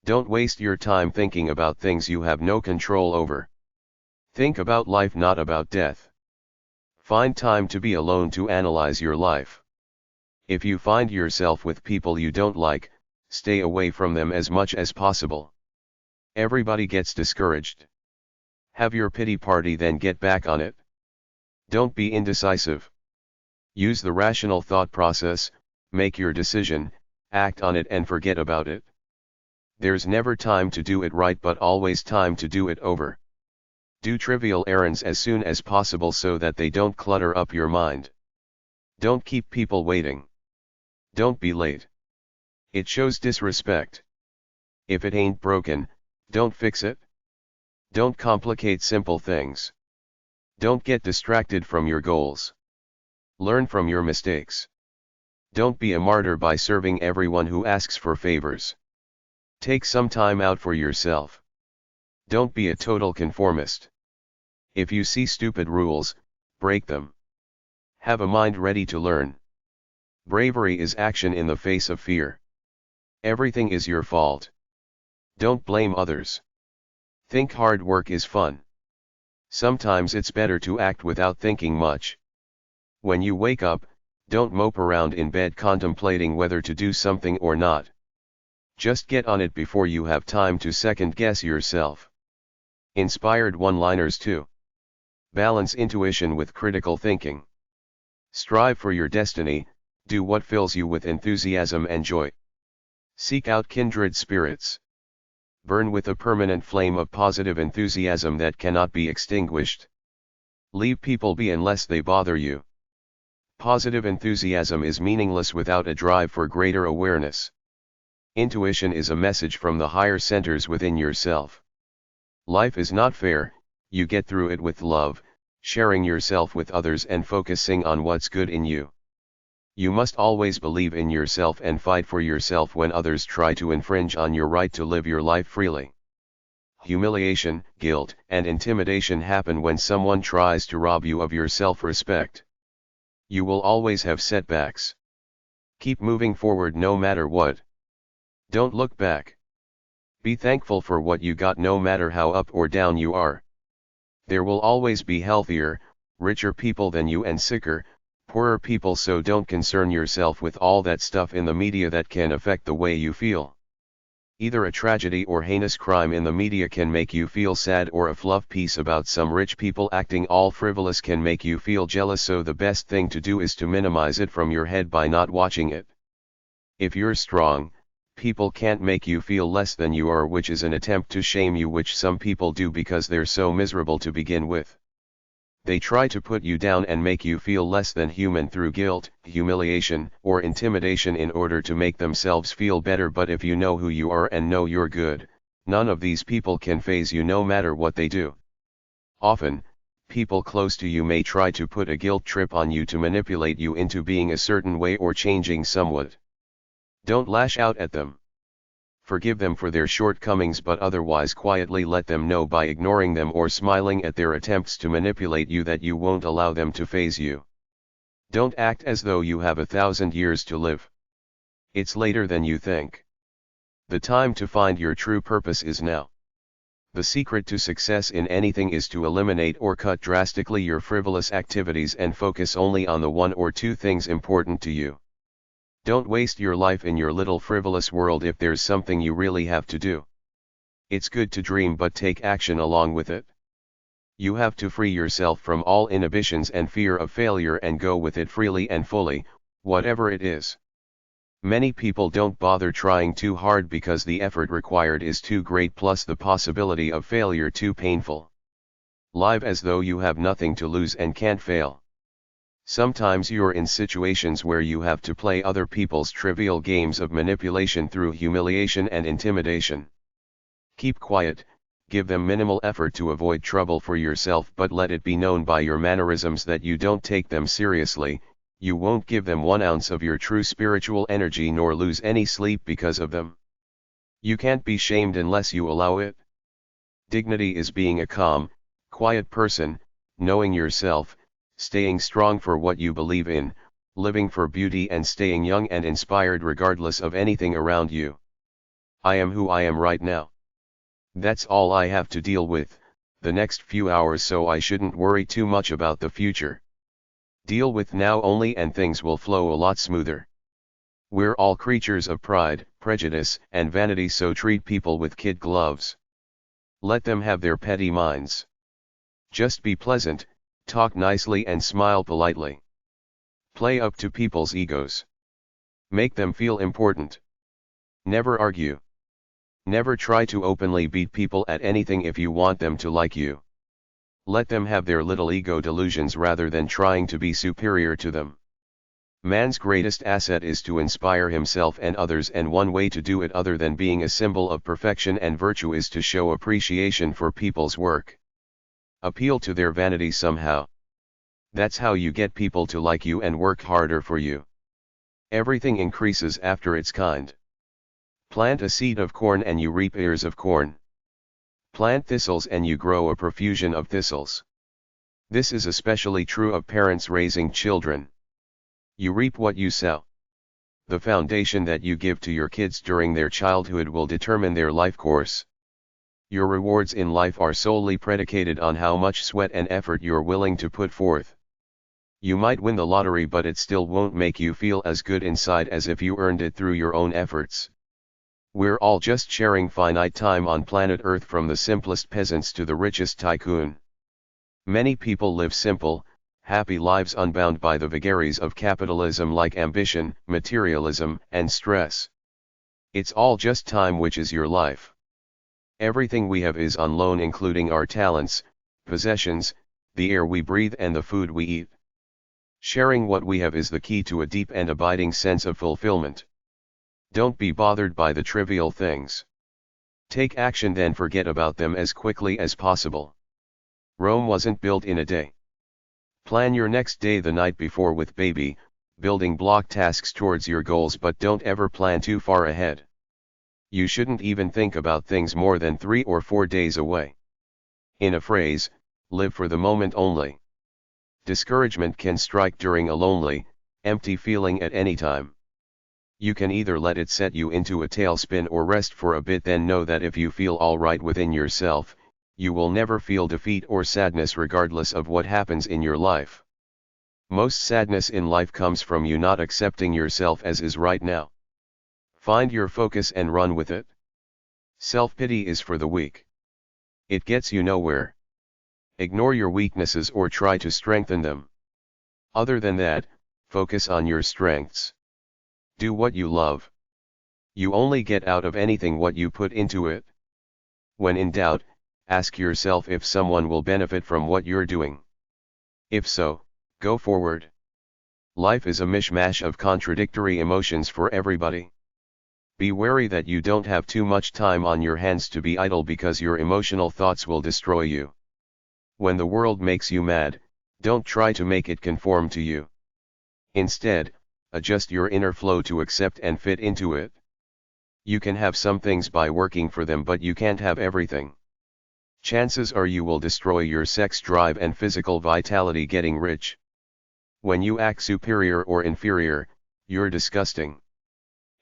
S1: Don't waste your time thinking about things you have no control over. Think about life, not about death. Find time to be alone to analyze your life. If you find yourself with people you don't like, stay away from them as much as possible. Everybody gets discouraged. Have your pity party, then get back on it. Don't be indecisive. Use the rational thought process, make your decision, Act on it and forget about it. There's never time to do it right but always time to do it over. Do trivial errands as soon as possible so that they don't clutter up your mind. Don't keep people waiting. Don't be late. It shows disrespect. If it ain't broken, don't fix it. Don't complicate simple things. Don't get distracted from your goals. Learn from your mistakes. Don't be a martyr by serving everyone who asks for favors. Take some time out for yourself. Don't be a total conformist. If you see stupid rules, break them. Have a mind ready to learn. Bravery is action in the face of fear. Everything is your fault. Don't blame others. Think hard work is fun. Sometimes it's better to act without thinking much. When you wake up, don't mope around in bed contemplating whether to do something or not. Just get on it before you have time to second-guess yourself. Inspired one-liners 2. Balance intuition with critical thinking. Strive for your destiny, do what fills you with enthusiasm and joy. Seek out kindred spirits. Burn with a permanent flame of positive enthusiasm that cannot be extinguished. Leave people be unless they bother you. Positive enthusiasm is meaningless without a drive for greater awareness. Intuition is a message from the higher centers within yourself. Life is not fair, you get through it with love, sharing yourself with others and focusing on what's good in you. You must always believe in yourself and fight for yourself when others try to infringe on your right to live your life freely. Humiliation, guilt, and intimidation happen when someone tries to rob you of your self-respect. You will always have setbacks. Keep moving forward no matter what. Don't look back. Be thankful for what you got no matter how up or down you are. There will always be healthier, richer people than you and sicker, poorer people, so don't concern yourself with all that stuff in the media that can affect the way you feel. Either a tragedy or heinous crime in the media can make you feel sad, or a fluff piece about some rich people acting all frivolous can make you feel jealous, so the best thing to do is to minimize it from your head by not watching it. If you're strong, people can't make you feel less than you are, which is an attempt to shame you, which some people do because they're so miserable to begin with. They try to put you down and make you feel less than human through guilt, humiliation, or intimidation in order to make themselves feel better. But if you know who you are and know you're good, none of these people can faze you no matter what they do. Often, people close to you may try to put a guilt trip on you to manipulate you into being a certain way or changing somewhat. Don't lash out at them. Forgive them for their shortcomings, but otherwise quietly let them know by ignoring them or smiling at their attempts to manipulate you that you won't allow them to faze you. Don't act as though you have 1,000 years to live. It's later than you think. The time to find your true purpose is now. The secret to success in anything is to eliminate or cut drastically your frivolous activities and focus only on the one or two things important to you. Don't waste your life in your little frivolous world if there's something you really have to do. It's good to dream, but take action along with it. You have to free yourself from all inhibitions and fear of failure and go with it freely and fully, whatever it is. Many people don't bother trying too hard because the effort required is too great, plus the possibility of failure too painful. Live as though you have nothing to lose and can't fail. Sometimes you're in situations where you have to play other people's trivial games of manipulation through humiliation and intimidation. Keep quiet, give them minimal effort to avoid trouble for yourself, but let it be known by your mannerisms that you don't take them seriously. You won't give them 1 ounce of your true spiritual energy nor lose any sleep because of them. You can't be shamed unless you allow it. Dignity is being a calm, quiet person, knowing yourself, staying strong for what you believe in, living for beauty and staying young and inspired regardless of anything around you. I am who I am right now. That's all I have to deal with the next few hours, so I shouldn't worry too much about the future. Deal with now only and things will flow a lot smoother. We're all creatures of pride, prejudice, and vanity, so treat people with kid gloves. Let them have their petty minds. Just be pleasant, talk nicely and smile politely. Play up to people's egos. Make them feel important. Never argue. Never try to openly beat people at anything if you want them to like you. Let them have their little ego delusions rather than trying to be superior to them. Man's greatest asset is to inspire himself and others, and one way to do it other than being a symbol of perfection and virtue is to show appreciation for people's work. Appeal to their vanity somehow. That's how you get people to like you and work harder for you. Everything increases after its kind. Plant a seed of corn and you reap ears of corn. Plant thistles and you grow a profusion of thistles. This is especially true of parents raising children. You reap what you sow. The foundation that you give to your kids during their childhood will determine their life course. Your rewards in life are solely predicated on how much sweat and effort you're willing to put forth. You might win the lottery, but it still won't make you feel as good inside as if you earned it through your own efforts. We're all just sharing finite time on planet Earth, from the simplest peasants to the richest tycoon. Many people live simple, happy lives unbound by the vagaries of capitalism like ambition, materialism, and stress. It's all just time, which is your life. Everything we have is on loan, including our talents, possessions, the air we breathe and the food we eat. Sharing what we have is the key to a deep and abiding sense of fulfillment. Don't be bothered by the trivial things. Take action, then forget about them as quickly as possible. Rome wasn't built in a day. Plan your next day the night before with building block tasks towards your goals, but don't ever plan too far ahead. You shouldn't even think about things more than 3 or 4 days away. In a phrase, live for the moment only. Discouragement can strike during a lonely, empty feeling at any time. You can either let it set you into a tailspin or rest for a bit, then know that if you feel all right within yourself, you will never feel defeat or sadness regardless of what happens in your life. Most sadness in life comes from you not accepting yourself as is right now. Find your focus and run with it. Self-pity is for the weak. It gets you nowhere. Ignore your weaknesses or try to strengthen them. Other than that, focus on your strengths. Do what you love. You only get out of anything what you put into it. When in doubt, ask yourself if someone will benefit from what you're doing. If so, go forward. Life is a mishmash of contradictory emotions for everybody. Be wary that you don't have too much time on your hands to be idle, because your emotional thoughts will destroy you. When the world makes you mad, don't try to make it conform to you. Instead, adjust your inner flow to accept and fit into it. You can have some things by working for them, but you can't have everything. Chances are you will destroy your sex drive and physical vitality getting rich. When you act superior or inferior, you're disgusting.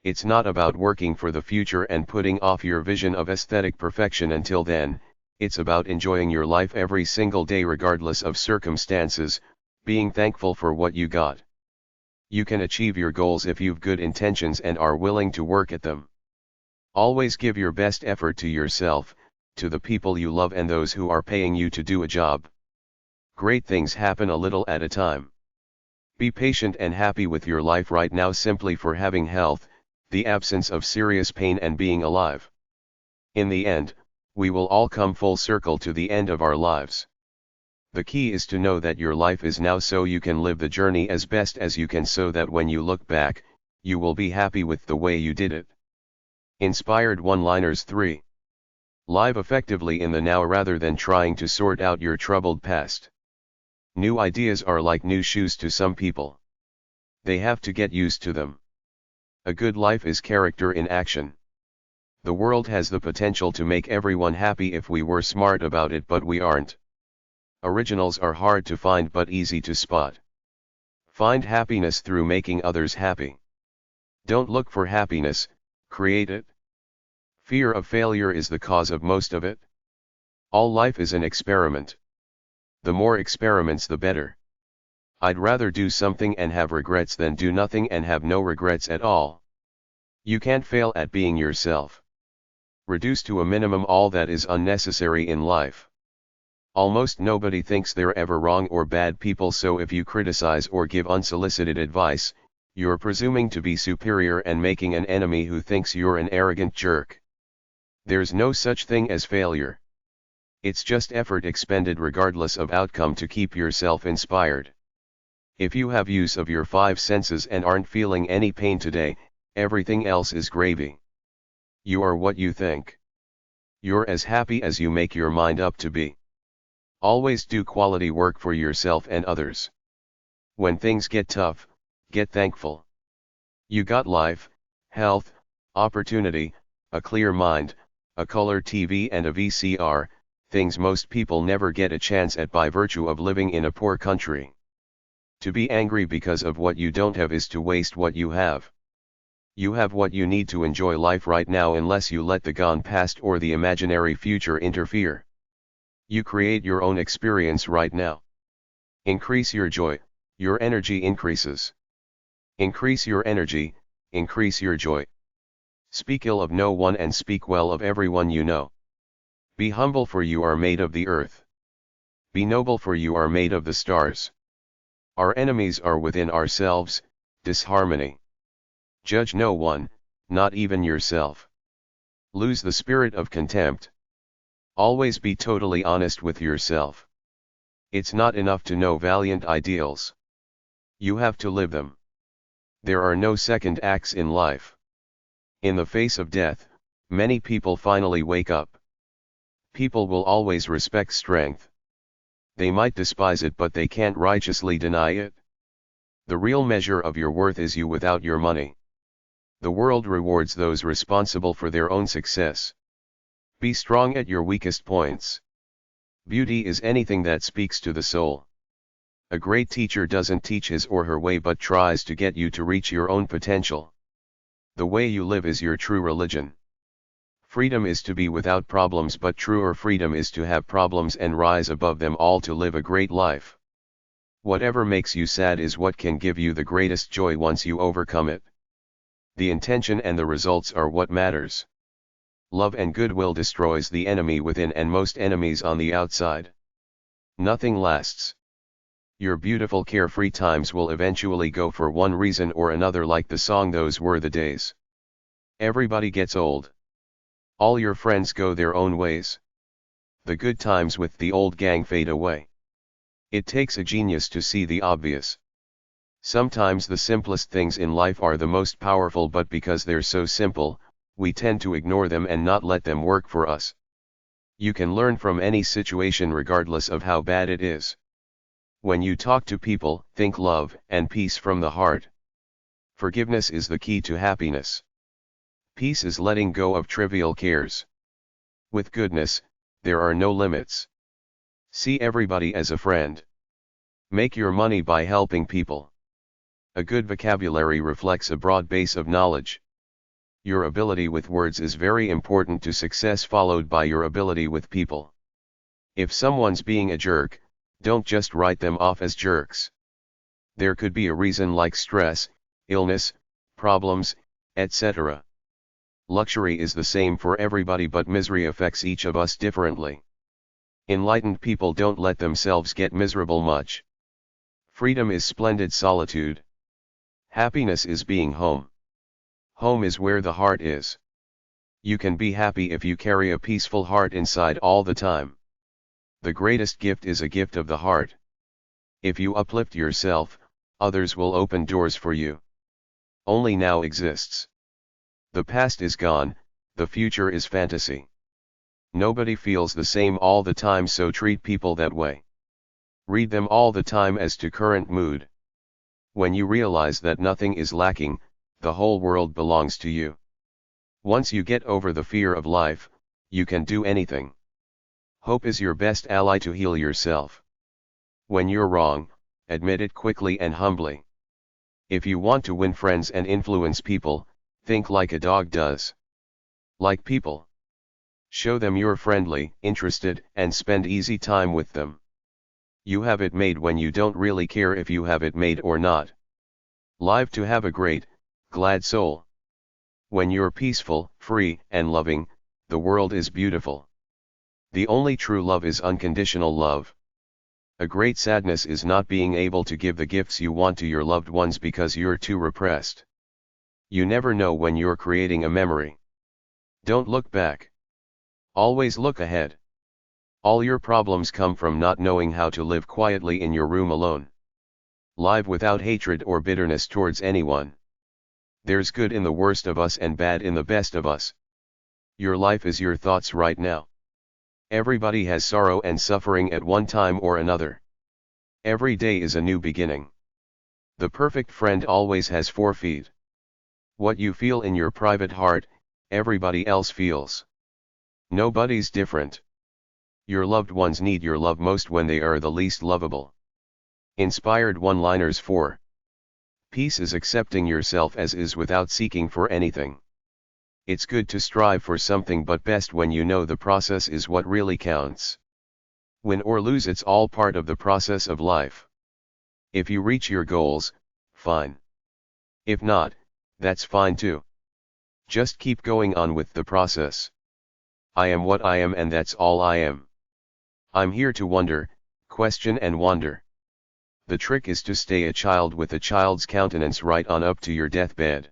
S1: It's not about working for the future and putting off your vision of aesthetic perfection until then. It's about enjoying your life every single day regardless of circumstances, being thankful for what you got. You can achieve your goals if you've good intentions and are willing to work at them. Always give your best effort to yourself, to the people you love and those who are paying you to do a job. Great things happen a little at a time. Be patient and happy with your life right now simply for having health, the absence of serious pain, and being alive. In the end, we will all come full circle to the end of our lives. The key is to know that your life is now, so you can live the journey as best as you can, so that when you look back, you will be happy with the way you did it. Inspired one-liners 3. Live effectively in the now rather than trying to sort out your troubled past. New ideas are like new shoes to some people. They have to get used to them. A good life is character in action. The world has the potential to make everyone happy if we were smart about it, but we aren't. Originals are hard to find but easy to spot. Find happiness through making others happy. Don't look for happiness, create it. Fear of failure is the cause of most of it. All life is an experiment. The more experiments the better. I'd rather do something and have regrets than do nothing and have no regrets at all. You can't fail at being yourself. Reduce to a minimum all that is unnecessary in life. Almost nobody thinks they're ever wrong or bad people, so if you criticize or give unsolicited advice, You're presuming to be superior and making an enemy who thinks you're an arrogant jerk. There's no such thing as failure. It's just effort expended regardless of outcome to keep yourself inspired. If you have use of your five senses and aren't feeling any pain today, everything else is gravy. You are what you think. You're as happy as you make your mind up to be. Always do quality work for yourself and others. When things get tough, get thankful. You got life, health, opportunity, a clear mind, a color TV and a VCR, things most people never get a chance at by virtue of living in a poor country. To be angry because of what you don't have is to waste what you have. You have what you need to enjoy life right now unless you let the gone past or the imaginary future interfere. You create your own experience right now. Increase your joy, your energy increases. Increase your energy, increase your joy. Speak ill of no one and speak well of everyone you know. Be humble for you are made of the earth. Be noble for you are made of the stars. Our enemies are within ourselves, disharmony. Judge no one, not even yourself. Lose the spirit of contempt. Always be totally honest with yourself. It's not enough to know valiant ideals. You have to live them. There are no second acts in life. In the face of death, many people finally wake up. People will always respect strength. They might despise it but they can't righteously deny it. The real measure of your worth is you without your money. The world rewards those responsible for their own success. Be strong at your weakest points. Beauty is anything that speaks to the soul. A great teacher doesn't teach his or her way but tries to get you to reach your own potential. The way you live is your true religion. Freedom is to be without problems, but truer freedom is to have problems and rise above them all to live a great life. Whatever makes you sad is what can give you the greatest joy once you overcome it. The intention and the results are what matters. Love and goodwill destroys the enemy within and most enemies on the outside. Nothing lasts. Your beautiful carefree times will eventually go for one reason or another, like the song "Those Were the Days." Everybody gets old. All your friends go their own ways. The good times with the old gang fade away. It takes a genius to see the obvious. Sometimes the simplest things in life are the most powerful, but because they're so simple, we tend to ignore them and not let them work for us. You can learn from any situation regardless of how bad it is. When you talk to people, think love and peace from the heart. Forgiveness is the key to happiness. Peace is letting go of trivial cares. With goodness, there are no limits. See everybody as a friend. Make your money by helping people. A good vocabulary reflects a broad base of knowledge. Your ability with words is very important to success, followed by your ability with people. If someone's being a jerk, don't just write them off as jerks. There could be a reason like stress, illness, problems, etc. Luxury is the same for everybody, but misery affects each of us differently. Enlightened people don't let themselves get miserable much. Freedom is splendid solitude. Happiness is being home. Home is where the heart is. You can be happy if you carry a peaceful heart inside all the time. The greatest gift is a gift of the heart. If you uplift yourself, others will open doors for you. Only now exists. The past is gone, the future is fantasy. Nobody feels the same all the time, so treat people that way. Read them all the time as to current mood. When you realize that nothing is lacking, the whole world belongs to you. Once you get over the fear of life, you can do anything. Hope is your best ally to heal yourself. When you're wrong, admit it quickly and humbly. If you want to win friends and influence people, think like a dog does. Like people. Show them you're friendly, interested, and spend easy time with them. You have it made when you don't really care if you have it made or not. Live to have a great, glad soul. When you're peaceful, free, and loving, the world is beautiful. The only true love is unconditional love. A great sadness is not being able to give the gifts you want to your loved ones because you're too repressed. You never know when you're creating a memory. Don't look back. Always look ahead. All your problems come from not knowing how to live quietly in your room alone. Live without hatred or bitterness towards anyone. There's good in the worst of us and bad in the best of us. Your life is your thoughts right now. Everybody has sorrow and suffering at one time or another. Every day is a new beginning. The perfect friend always has 4 feet. What you feel in your private heart, everybody else feels. Nobody's different. Your loved ones need your love most when they are the least lovable. Inspired one-liners 4. Peace is accepting yourself as is without seeking for anything. It's good to strive for something, but best when you know the process is what really counts. Win or lose, it's all part of the process of life. If you reach your goals, fine. If not, that's fine too. Just keep going on with the process. I am what I am, and that's all I am. I'm here to wonder, question and wander. The trick is to stay a child with a child's countenance right on up to your deathbed.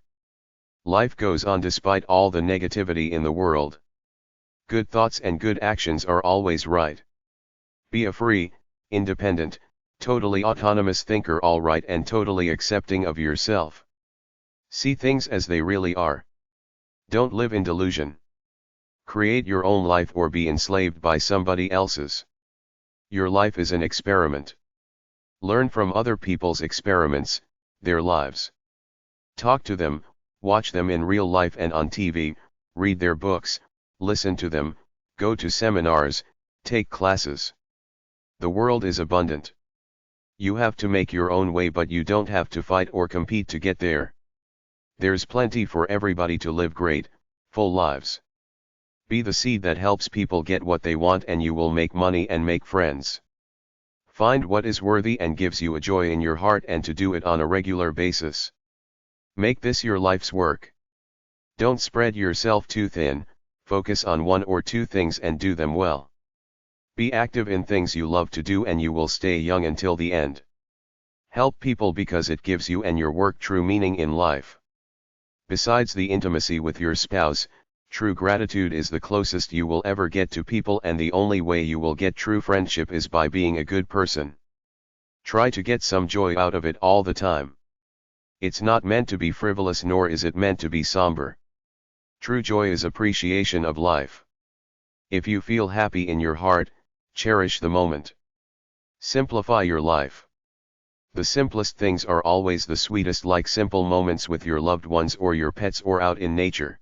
S1: Life goes on despite all the negativity in the world. Good thoughts and good actions are always right. Be a free, independent, totally autonomous thinker, all right, and totally accepting of yourself. See things as they really are. Don't live in delusion. Create your own life or be enslaved by somebody else's. Your life is an experiment. Learn from other people's experiments, their lives. Talk to them, watch them in real life and on TV, read their books, listen to them, go to seminars, take classes. The world is abundant. You have to make your own way, but you don't have to fight or compete to get there. There's plenty for everybody to live great, full lives. Be the seed that helps people get what they want, and you will make money and make friends. Find what is worthy and gives you a joy in your heart, and to do it on a regular basis. Make this your life's work. Don't spread yourself too thin, focus on 1 or 2 things and do them well. Be active in things you love to do, and you will stay young until the end. Help people because it gives you and your work true meaning in life. Besides the intimacy with your spouse, true gratitude is the closest you will ever get to people, and the only way you will get true friendship is by being a good person. Try to get some joy out of it all the time. It's not meant to be frivolous, nor is it meant to be somber. True joy is appreciation of life. If you feel happy in your heart, cherish the moment. Simplify your life. The simplest things are always the sweetest, like simple moments with your loved ones or your pets or out in nature.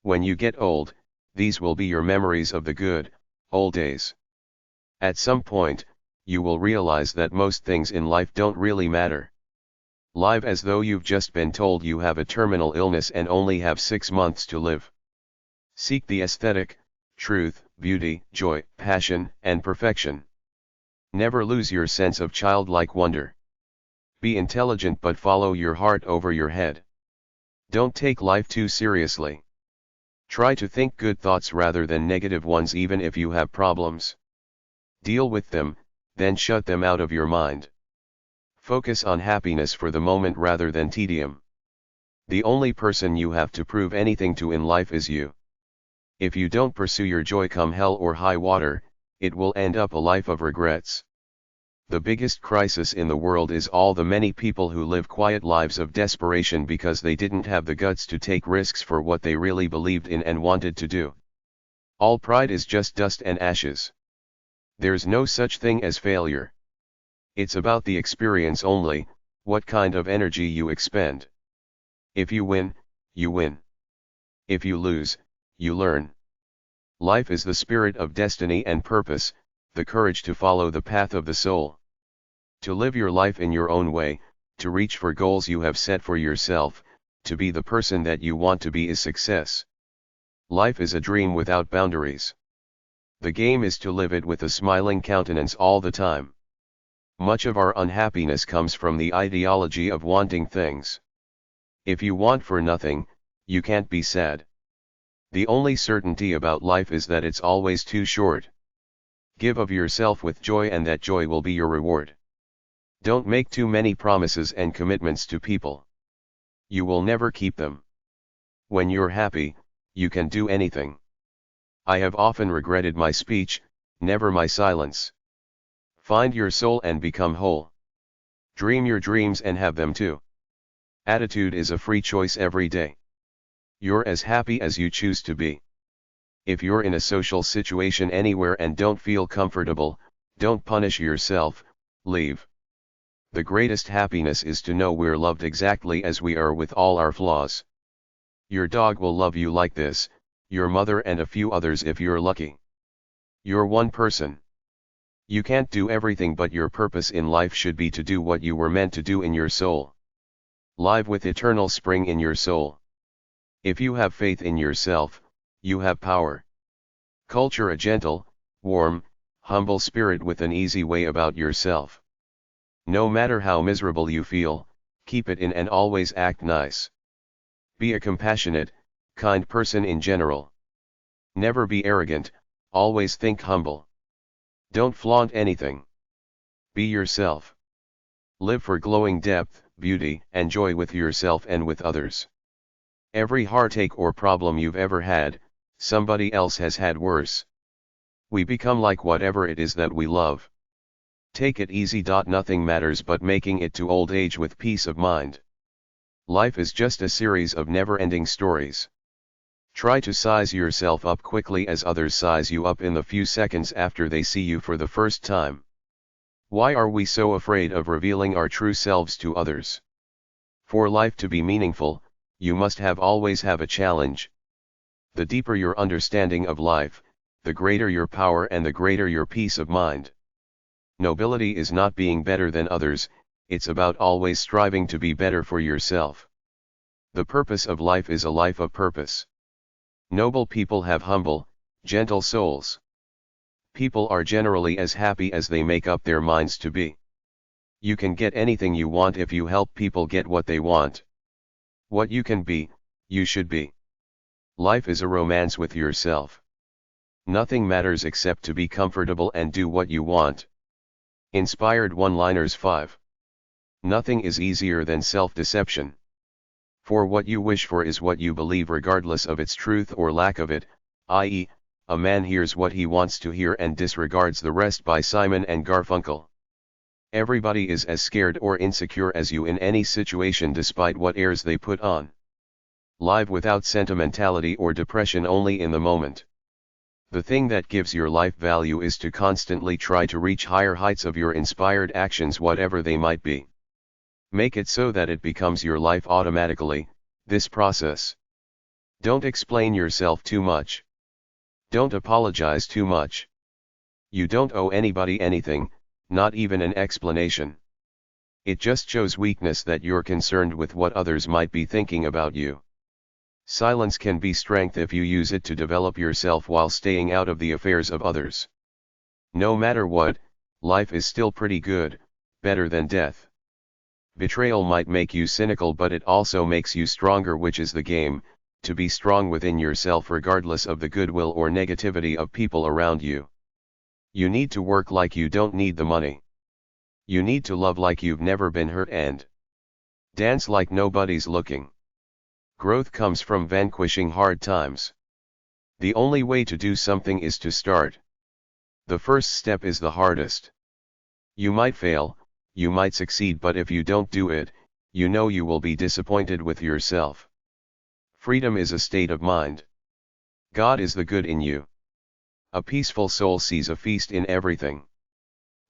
S1: When you get old, these will be your memories of the good, old days. At some point, you will realize that most things in life don't really matter. Live as though you've just been told you have a terminal illness and only have 6 months to live. Seek the aesthetic, truth, beauty, joy, passion, and perfection. Never lose your sense of childlike wonder. Be intelligent, but follow your heart over your head. Don't take life too seriously. Try to think good thoughts rather than negative ones, even if you have problems. Deal with them, then shut them out of your mind. Focus on happiness for the moment rather than tedium. The only person you have to prove anything to in life is you. If you don't pursue your joy come hell or high water, it will end up a life of regrets. The biggest crisis in the world is all the many people who live quiet lives of desperation because they didn't have the guts to take risks for what they really believed in and wanted to do. All pride is just dust and ashes. There's no such thing as failure. It's about the experience only, what kind of energy you expend. If you win, you win. If you lose, you learn. Life is the spirit of destiny and purpose, the courage to follow the path of the soul. To live your life in your own way, to reach for goals you have set for yourself, to be the person that you want to be is success. Life is a dream without boundaries. The game is to live it with a smiling countenance all the time. Much of our unhappiness comes from the ideology of wanting things. If you want for nothing, you can't be sad. The only certainty about life is that it's always too short. Give of yourself with joy, and that joy will be your reward. Don't make too many promises and commitments to people. You will never keep them. When you're happy, you can do anything. I have often regretted my speech, never my silence. Find your soul and become whole. Dream your dreams and have them too. Attitude is a free choice every day. You're as happy as you choose to be. If you're in a social situation anywhere and don't feel comfortable, don't punish yourself, leave. The greatest happiness is to know we're loved exactly as we are with all our flaws. Your dog will love you like this, your mother and a few others if you're lucky. You're one person. You can't do everything, but your purpose in life should be to do what you were meant to do in your soul. Live with eternal spring in your soul. If you have faith in yourself, you have power. Culture a gentle, warm, humble spirit with an easy way about yourself. No matter how miserable you feel, keep it in and always act nice. Be a compassionate, kind person in general. Never be arrogant, always think humble. Don't flaunt anything. Be yourself. Live for glowing depth, beauty, and joy with yourself and with others. Every heartache or problem you've ever had, somebody else has had worse. We become like whatever it is that we love. Take it easy. Nothing matters but making it to old age with peace of mind. Life is just a series of never-ending stories. Try to size yourself up quickly as others size you up in the few seconds after they see you for the first time. Why are we so afraid of revealing our true selves to others? For life to be meaningful, you must always have a challenge. The deeper your understanding of life, the greater your power and the greater your peace of mind. Nobility is not being better than others, it's about always striving to be better for yourself. The purpose of life is a life of purpose. Noble people have humble, gentle souls. People are generally as happy as they make up their minds to be. You can get anything you want if you help people get what they want. What you can be, you should be. Life is a romance with yourself. Nothing matters except to be comfortable and do what you want. Inspired one-liners 5. Nothing is easier than self-deception. For what you wish for is what you believe regardless of its truth or lack of it, i.e., a man hears what he wants to hear and disregards the rest. By Simon and Garfunkel. Everybody is as scared or insecure as you in any situation despite what airs they put on. Live without sentimentality or depression, only in the moment. The thing that gives your life value is to constantly try to reach higher heights of your inspired actions, whatever they might be. Make it so that it becomes your life automatically, this process. Don't explain yourself too much. Don't apologize too much. You don't owe anybody anything, not even an explanation. It just shows weakness that you're concerned with what others might be thinking about you. Silence can be strength if you use it to develop yourself while staying out of the affairs of others. No matter what, life is still pretty good, better than death. Betrayal might make you cynical, but it also makes you stronger, which is the game, to be strong within yourself regardless of the goodwill or negativity of people around you. You need to work like you don't need the money. You need to love like you've never been hurt and dance like nobody's looking. Growth comes from vanquishing hard times. The only way to do something is to start. The first step is the hardest. You might fail, you might succeed, but if you don't do it, you know you will be disappointed with yourself. Freedom is a state of mind. God is the good in you. A peaceful soul sees a feast in everything.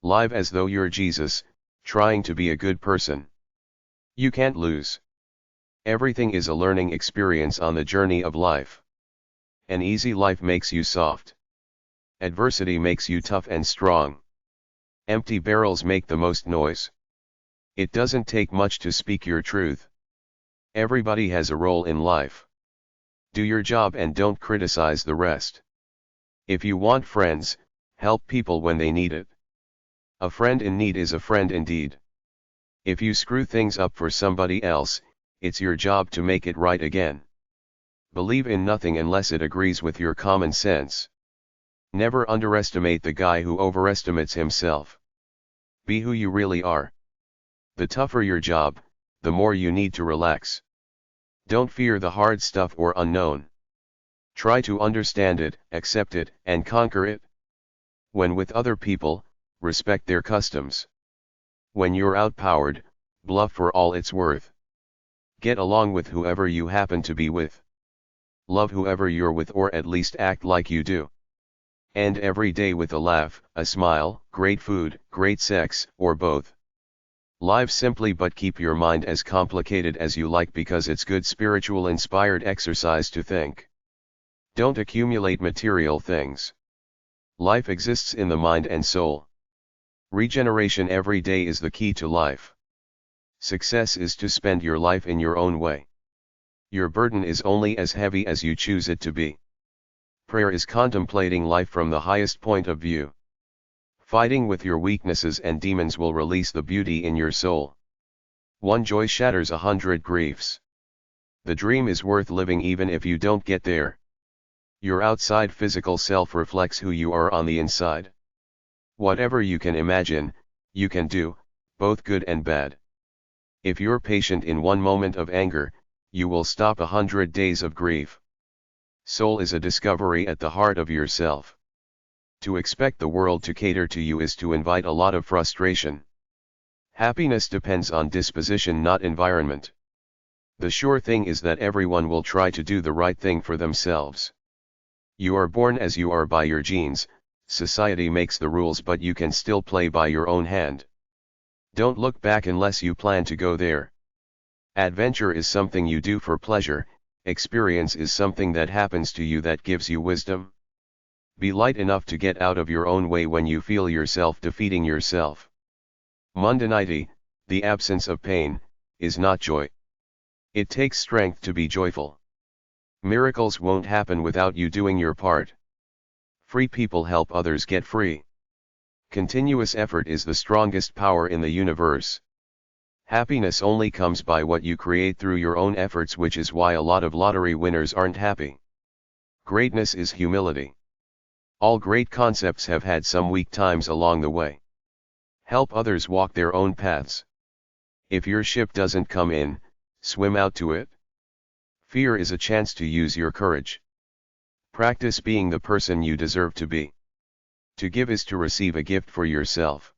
S1: Live as though you're Jesus, trying to be a good person. You can't lose. Everything is a learning experience on the journey of life. An easy life makes you soft. Adversity makes you tough and strong. Empty barrels make the most noise. It doesn't take much to speak your truth. Everybody has a role in life. Do your job and don't criticize the rest. If you want friends, help people when they need it. A friend in need is a friend indeed. If you screw things up for somebody else, it's your job to make it right again. Believe in nothing unless it agrees with your common sense. Never underestimate the guy who overestimates himself. Be who you really are. The tougher your job, the more you need to relax. Don't fear the hard stuff or unknown. Try to understand it, accept it, and conquer it. When with other people, respect their customs. When you're outpowered, bluff for all it's worth. Get along with whoever you happen to be with. Love whoever you're with, or at least act like you do. End every day with a laugh, a smile, great food, great sex, or both. Live simply, but keep your mind as complicated as you like, because it's good spiritual inspired exercise to think. Don't accumulate material things. Life exists in the mind and soul. Regeneration every day is the key to life. Success is to spend your life in your own way. Your burden is only as heavy as you choose it to be. Prayer is contemplating life from the highest point of view. Fighting with your weaknesses and demons will release the beauty in your soul. One joy shatters 100 griefs. The dream is worth living even if you don't get there. Your outside physical self reflects who you are on the inside. Whatever you can imagine, you can do, both good and bad. If you're patient in one moment of anger, you will stop 100 days of grief. Soul is a discovery at the heart of yourself. To expect the world to cater to you is to invite a lot of frustration. Happiness depends on disposition, not environment. The sure thing is that everyone will try to do the right thing for themselves. You are born as you are by your genes, society makes the rules, but you can still play by your own hand. Don't look back unless you plan to go there. Adventure is something you do for pleasure, experience is something that happens to you that gives you wisdom. Be light enough to get out of your own way when you feel yourself defeating yourself. Mundanity, the absence of pain, is not joy. It takes strength to be joyful. Miracles won't happen without you doing your part. Free people help others get free. Continuous effort is the strongest power in the universe. Happiness only comes by what you create through your own efforts, which is why a lot of lottery winners aren't happy. Greatness is humility. All great concepts have had some weak times along the way. Help others walk their own paths. If your ship doesn't come in, swim out to it. Fear is a chance to use your courage. Practice being the person you deserve to be. To give is to receive a gift for yourself.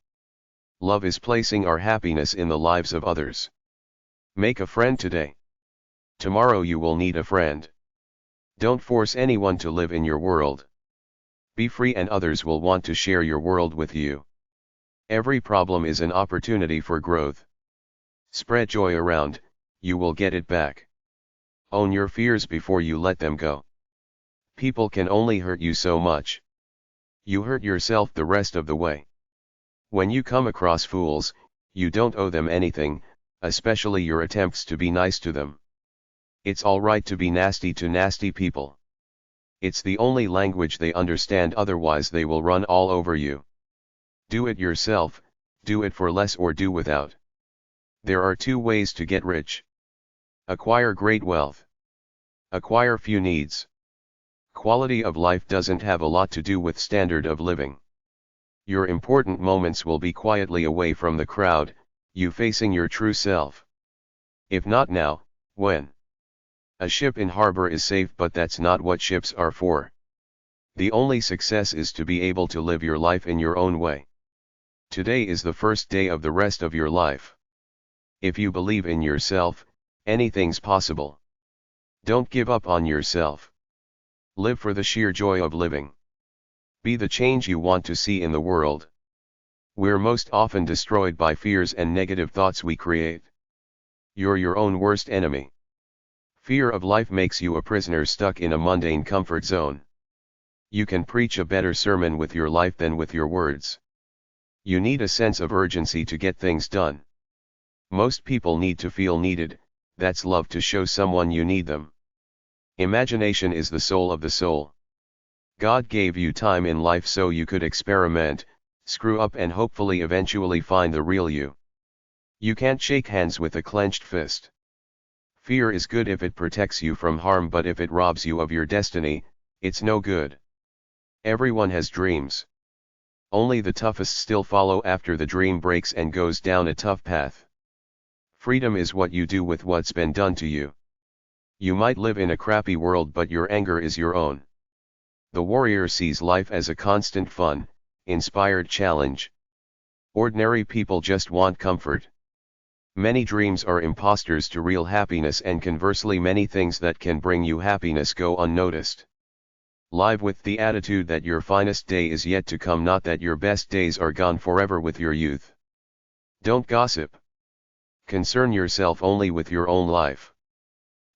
S1: Love is placing our happiness in the lives of others. Make a friend today. Tomorrow you will need a friend. Don't force anyone to live in your world. Be free and others will want to share your world with you. Every problem is an opportunity for growth. Spread joy around, you will get it back. Own your fears before you let them go. People can only hurt you so much. You hurt yourself the rest of the way. When you come across fools, you don't owe them anything, especially your attempts to be nice to them. It's alright to be nasty to nasty people. It's the only language they understand, otherwise they will run all over you. Do it yourself, do it for less or do without. There are two ways to get rich. Acquire great wealth. Acquire few needs. Quality of life doesn't have a lot to do with standard of living. Your important moments will be quietly away from the crowd, you facing your true self. If not now, when? A ship in harbor is safe, but that's not what ships are for. The only success is to be able to live your life in your own way. Today is the first day of the rest of your life. If you believe in yourself, anything's possible. Don't give up on yourself. Live for the sheer joy of living. Be the change you want to see in the world. We're most often destroyed by fears and negative thoughts we create. You're your own worst enemy. Fear of life makes you a prisoner stuck in a mundane comfort zone. You can preach a better sermon with your life than with your words. You need a sense of urgency to get things done. Most people need to feel needed, that's love to show someone you need them. Imagination is the soul of the soul. God gave you time in life so you could experiment, screw up and hopefully eventually find the real you. You can't shake hands with a clenched fist. Fear is good if it protects you from harm, but if it robs you of your destiny, it's no good. Everyone has dreams. Only the toughest still follow after the dream breaks and goes down a tough path. Freedom is what you do with what's been done to you. You might live in a crappy world, but your anger is your own. The warrior sees life as a constant fun, inspired challenge. Ordinary people just want comfort. Many dreams are imposters to real happiness, and conversely many things that can bring you happiness go unnoticed. Live with the attitude that your finest day is yet to come, not that your best days are gone forever with your youth. Don't gossip. Concern yourself only with your own life.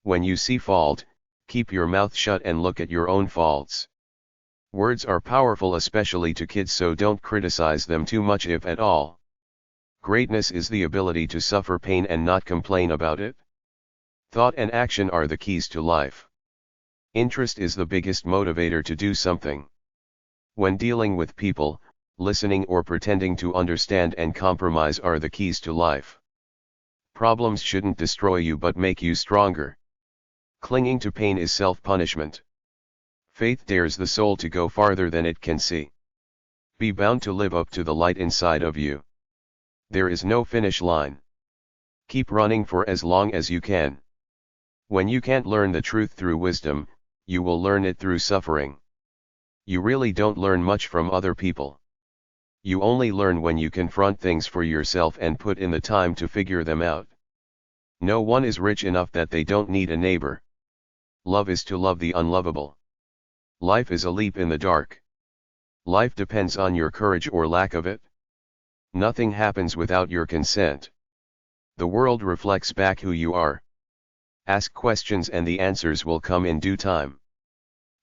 S1: When you see fault, keep your mouth shut and look at your own faults. Words are powerful, especially to kids, so don't criticize them too much, if at all. Greatness is the ability to suffer pain and not complain about it. Thought and action are the keys to life. Interest is the biggest motivator to do something. When dealing with people, listening or pretending to understand and compromise are the keys to life. Problems shouldn't destroy you but make you stronger. Clinging to pain is self-punishment. Faith dares the soul to go farther than it can see. Be bound to live up to the light inside of you. There is no finish line. Keep running for as long as you can. When you can't learn the truth through wisdom, you will learn it through suffering. You really don't learn much from other people. You only learn when you confront things for yourself and put in the time to figure them out. No one is rich enough that they don't need a neighbor. Love is to love the unlovable. Life is a leap in the dark. Life depends on your courage or lack of it. Nothing happens without your consent. The world reflects back who you are. Ask questions and the answers will come in due time.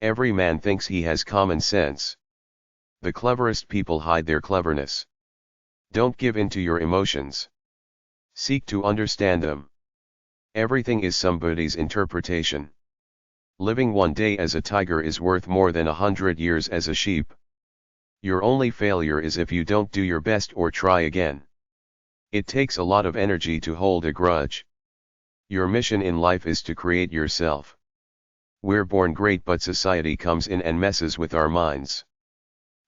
S1: Every man thinks he has common sense. The cleverest people hide their cleverness. Don't give in to your emotions. Seek to understand them. Everything is somebody's interpretation. Living one day as a tiger is worth more than 100 years as a sheep. Your only failure is if you don't do your best or try again. It takes a lot of energy to hold a grudge. Your mission in life is to create yourself. We're born great, but society comes in and messes with our minds.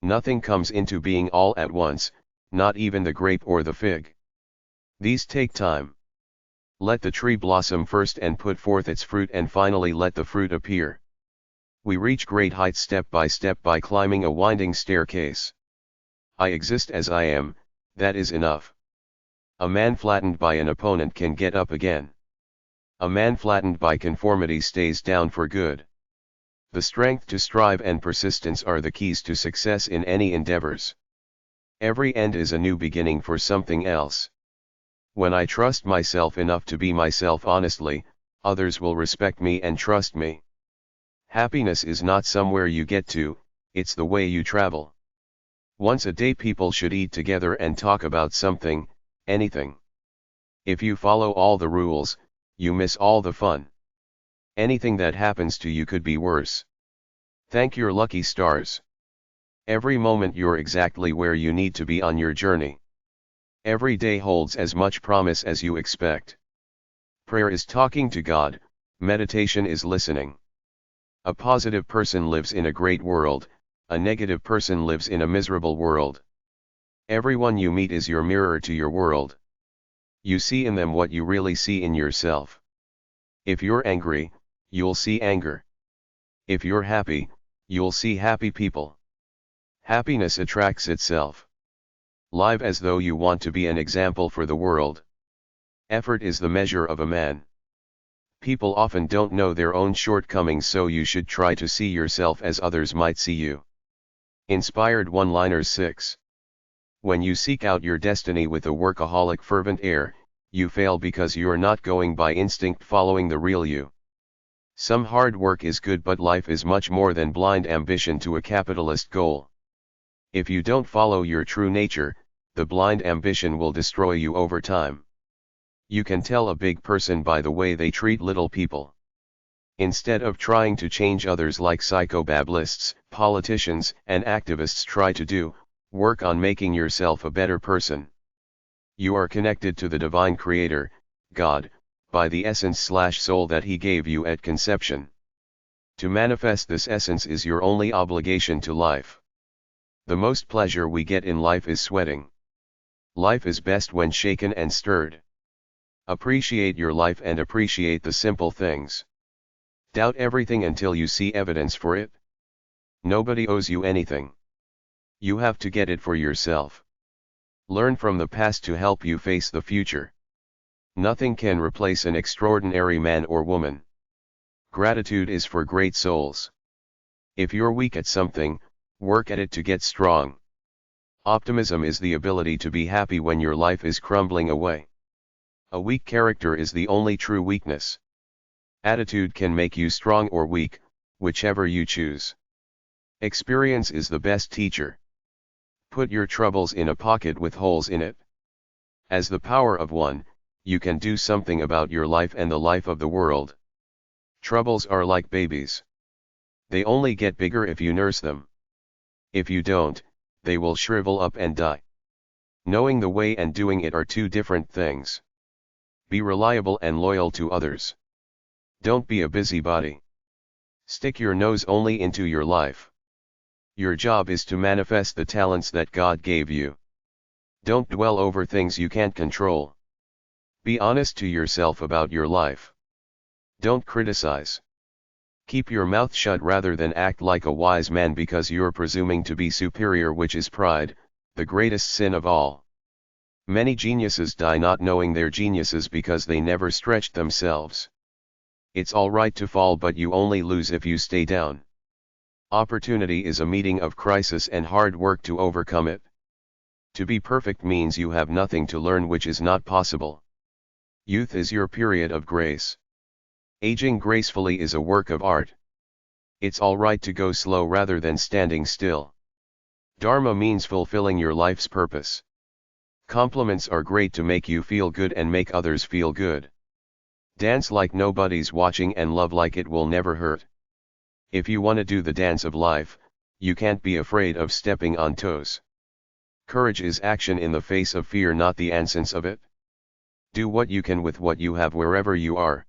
S1: Nothing comes into being all at once, not even the grape or the fig. These take time. Let the tree blossom first and put forth its fruit, and finally let the fruit appear. We reach great heights step by step by climbing a winding staircase. I exist as I am, that is enough. A man flattened by an opponent can get up again. A man flattened by conformity stays down for good. The strength to strive and persistence are the keys to success in any endeavors. Every end is a new beginning for something else. When I trust myself enough to be myself honestly, others will respect me and trust me. Happiness is not somewhere you get to, it's the way you travel. Once a day people should eat together and talk about something, anything. If you follow all the rules, you miss all the fun. Anything that happens to you could be worse. Thank your lucky stars. Every moment you're exactly where you need to be on your journey. Every day holds as much promise as you expect. Prayer is talking to God, meditation is listening. A positive person lives in a great world, a negative person lives in a miserable world. Everyone you meet is your mirror to your world. You see in them what you really see in yourself. If you're angry, you'll see anger. If you're happy, you'll see happy people. Happiness attracts itself. Live as though you want to be an example for the world. Effort is the measure of a man. People often don't know their own shortcomings, so you should try to see yourself as others might see you. Inspired one-liners 6. When you seek out your destiny with a workaholic fervent air, you fail because you're not going by instinct following the real you. Some hard work is good, but life is much more than blind ambition to a capitalist goal. If you don't follow your true nature, the blind ambition will destroy you over time. You can tell a big person by the way they treat little people. Instead of trying to change others like psychobablists, politicians, and activists try to do, work on making yourself a better person. You are connected to the divine creator, God, by the essence/soul that he gave you at conception. To manifest this essence is your only obligation to life. The most pleasure we get in life is sweating. Life is best when shaken and stirred. Appreciate your life and appreciate the simple things. Doubt everything until you see evidence for it. Nobody owes you anything. You have to get it for yourself. Learn from the past to help you face the future. Nothing can replace an extraordinary man or woman. Gratitude is for great souls. If you're weak at something, work at it to get strong. Optimism is the ability to be happy when your life is crumbling away. A weak character is the only true weakness. Attitude can make you strong or weak, whichever you choose. Experience is the best teacher. Put your troubles in a pocket with holes in it. As the power of one, you can do something about your life and the life of the world. Troubles are like babies. They only get bigger if you nurse them. If you don't, they will shrivel up and die. Knowing the way and doing it are two different things. Be reliable and loyal to others. Don't be a busybody. Stick your nose only into your life. Your job is to manifest the talents that God gave you. Don't dwell over things you can't control. Be honest to yourself about your life. Don't criticize. Keep your mouth shut rather than act like a wise man because you're presuming to be superior, which is pride, the greatest sin of all. Many geniuses die not knowing they're geniuses because they never stretched themselves. It's all right to fall, but you only lose if you stay down. Opportunity is a meeting of crisis and hard work to overcome it. To be perfect means you have nothing to learn, which is not possible. Youth is your period of grace. Aging gracefully is a work of art. It's all right to go slow rather than standing still. Dharma means fulfilling your life's purpose. Compliments are great to make you feel good and make others feel good. Dance like nobody's watching and love like it will never hurt. If you want to do the dance of life, you can't be afraid of stepping on toes. Courage is action in the face of fear, not the absence of it. Do what you can with what you have wherever you are.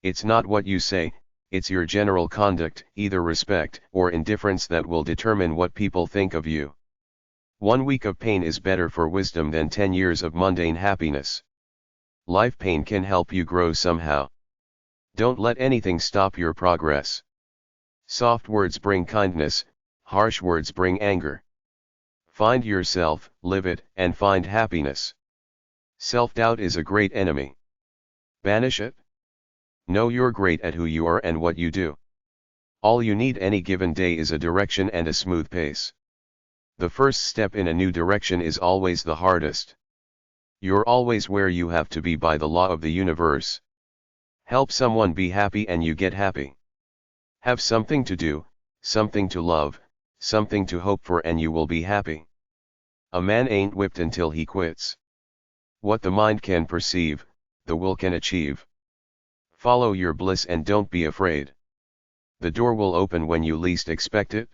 S1: It's not what you say, it's your general conduct, either respect or indifference, that will determine what people think of you. 1 week of pain is better for wisdom than 10 years of mundane happiness. Life pain can help you grow somehow. Don't let anything stop your progress. Soft words bring kindness, harsh words bring anger. Find yourself, live it, and find happiness. Self-doubt is a great enemy. Banish it. Know you're great at who you are and what you do. All you need any given day is a direction and a smooth pace. The first step in a new direction is always the hardest. You're always where you have to be by the law of the universe. Help someone be happy and you get happy. Have something to do, something to love, something to hope for, and you will be happy. A man ain't whipped until he quits. What the mind can perceive, the will can achieve. Follow your bliss and don't be afraid. The door will open when you least expect it.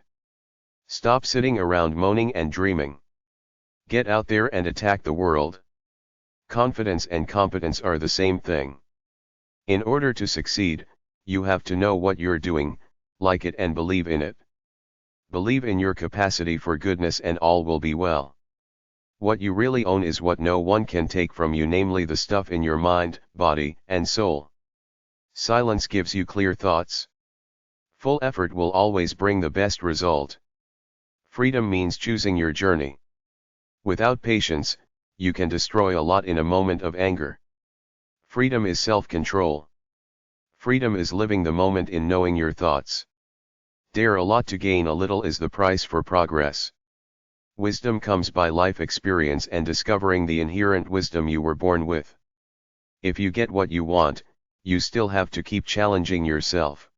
S1: Stop sitting around moaning and dreaming. Get out there and attack the world. Confidence and competence are the same thing. In order to succeed, you have to know what you're doing, like it, and believe in it. Believe in your capacity for goodness and all will be well. What you really own is what no one can take from you, namely the stuff in your mind, body, and soul. Silence gives you clear thoughts. Full effort will always bring the best result. Freedom means choosing your journey. Without patience, you can destroy a lot in a moment of anger. Freedom is self-control. Freedom is living the moment in knowing your thoughts. Dare a lot to gain a little is the price for progress. Wisdom comes by life experience and discovering the inherent wisdom you were born with. If you get what you want, you still have to keep challenging yourself.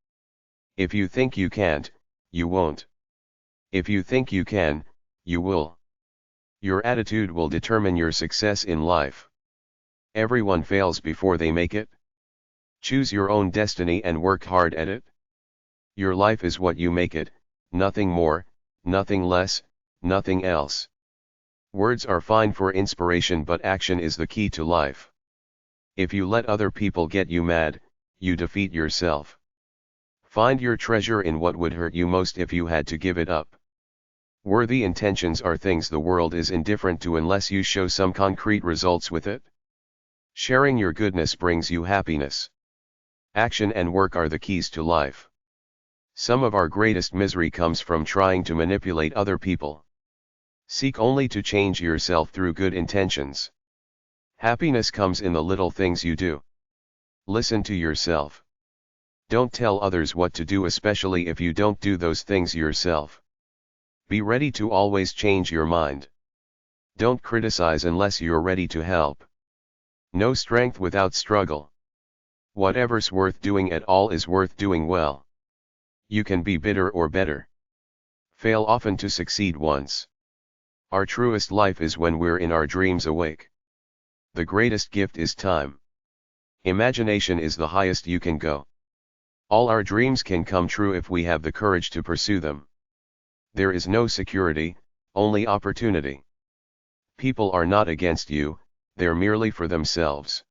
S1: If you think you can't, you won't. If you think you can, you will. Your attitude will determine your success in life. Everyone fails before they make it. Choose your own destiny and work hard at it. Your life is what you make it, nothing more, nothing less, nothing else. Words are fine for inspiration, but action is the key to life. If you let other people get you mad, you defeat yourself. Find your treasure in what would hurt you most if you had to give it up. Worthy intentions are things the world is indifferent to unless you show some concrete results with it. Sharing your goodness brings you happiness. Action and work are the keys to life. Some of our greatest misery comes from trying to manipulate other people. Seek only to change yourself through good intentions. Happiness comes in the little things you do. Listen to yourself. Don't tell others what to do, especially if you don't do those things yourself. Be ready to always change your mind. Don't criticize unless you're ready to help. No strength without struggle. Whatever's worth doing at all is worth doing well. You can be bitter or better. Fail often to succeed once. Our truest life is when we're in our dreams awake. The greatest gift is time. Imagination is the highest you can go. All our dreams can come true if we have the courage to pursue them. There is no security, only opportunity. People are not against you, they're merely for themselves.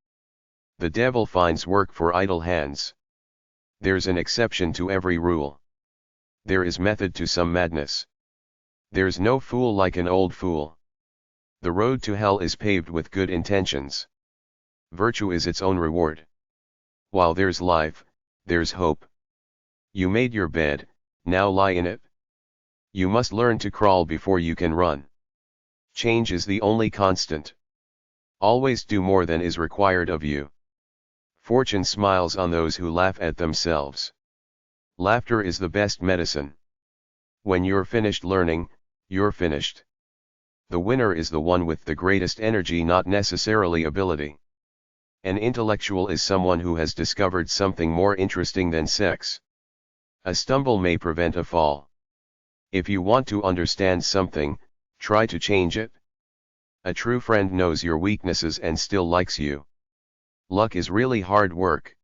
S1: The devil finds work for idle hands. There's an exception to every rule. There is method to some madness. There's no fool like an old fool. The road to hell is paved with good intentions. Virtue is its own reward. While there's life, there's hope. You made your bed, now lie in it. You must learn to crawl before you can run. Change is the only constant. Always do more than is required of you. Fortune smiles on those who laugh at themselves. Laughter is the best medicine. When you're finished learning, you're finished. The winner is the one with the greatest energy, not necessarily ability. An intellectual is someone who has discovered something more interesting than sex. A stumble may prevent a fall. If you want to understand something, try to change it. A true friend knows your weaknesses and still likes you. Luck is really hard work.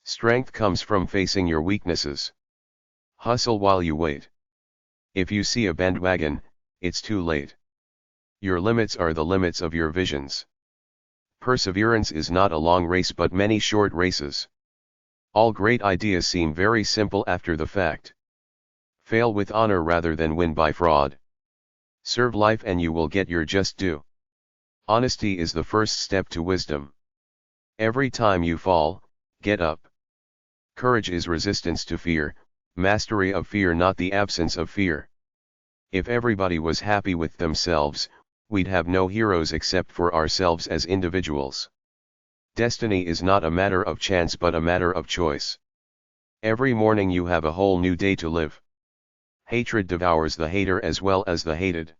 S1: Strength comes from facing your weaknesses. Hustle while you wait. If you see a bandwagon, it's too late. Your limits are the limits of your visions. Perseverance is not a long race but many short races. All great ideas seem very simple after the fact. Fail with honor rather than win by fraud. Serve life and you will get your just due. Honesty is the first step to wisdom. Every time you fall, get up. Courage is resistance to fear, mastery of fear, not the absence of fear. If everybody was happy with themselves, we'd have no heroes except for ourselves as individuals. Destiny is not a matter of chance but a matter of choice. Every morning you have a whole new day to live. Hatred devours the hater as well as the hated.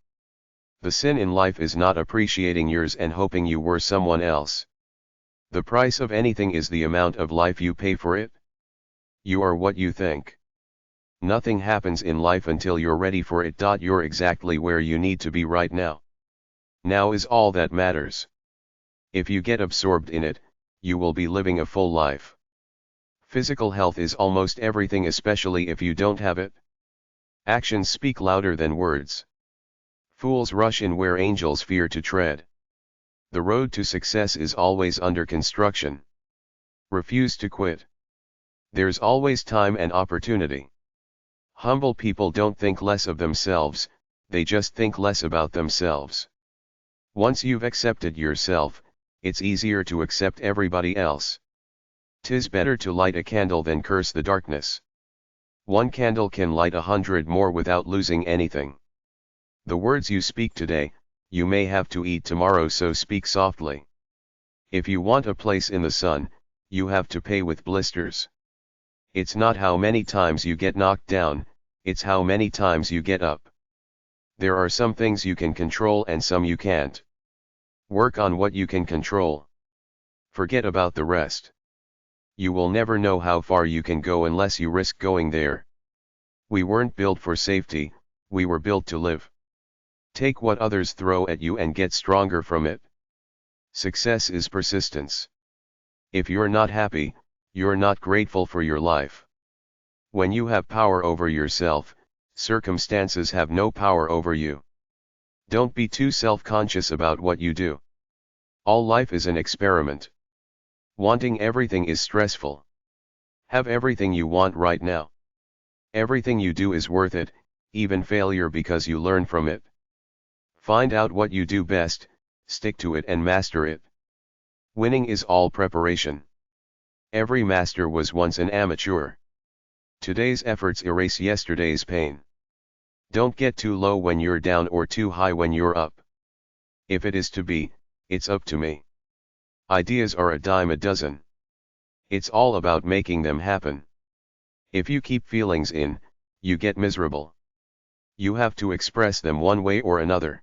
S1: The sin in life is not appreciating yours and hoping you were someone else. The price of anything is the amount of life you pay for it. You are what you think. Nothing happens in life until you're ready for it. You're exactly where you need to be right now. Now is all that matters. If you get absorbed in it, you will be living a full life. Physical health is almost everything, especially if you don't have it. Actions speak louder than words. Fools rush in where angels fear to tread. The road to success is always under construction. Refuse to quit. There's always time and opportunity. Humble people don't think less of themselves, they just think less about themselves. Once you've accepted yourself, it's easier to accept everybody else. 'Tis better to light a candle than curse the darkness. One candle can light 100 more without losing anything. The words you speak today, you may have to eat tomorrow, so speak softly. If you want a place in the sun, you have to pay with blisters. It's not how many times you get knocked down, it's how many times you get up. There are some things you can control and some you can't. Work on what you can control. Forget about the rest. You will never know how far you can go unless you risk going there. We weren't built for safety, we were built to live. Take what others throw at you and get stronger from it. Success is persistence. If you're not happy, you're not grateful for your life. When you have power over yourself, circumstances have no power over you. Don't be too self-conscious about what you do. All life is an experiment. Wanting everything is stressful. Have everything you want right now. Everything you do is worth it, even failure, because you learn from it. Find out what you do best, stick to it and master it. Winning is all preparation. Every master was once an amateur. Today's efforts erase yesterday's pain. Don't get too low when you're down or too high when you're up. If it is to be, it's up to me. Ideas are a dime a dozen. It's all about making them happen. If you keep feelings in, you get miserable. You have to express them one way or another.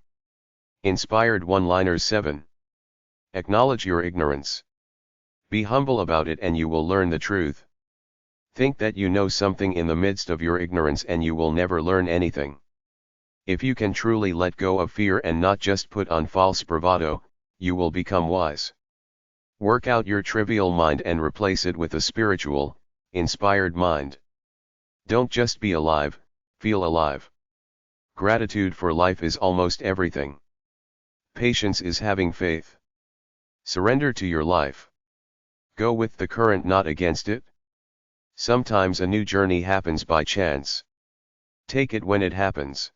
S1: Inspired one-liners 7. Acknowledge your ignorance. Be humble about it and you will learn the truth. Think that you know something in the midst of your ignorance and you will never learn anything. If you can truly let go of fear and not just put on false bravado, you will become wise. Work out your trivial mind and replace it with a spiritual, inspired mind. Don't just be alive, feel alive. Gratitude for life is almost everything. Patience is having faith. Surrender to your life. Go with the current, not against it. Sometimes a new journey happens by chance. Take it when it happens.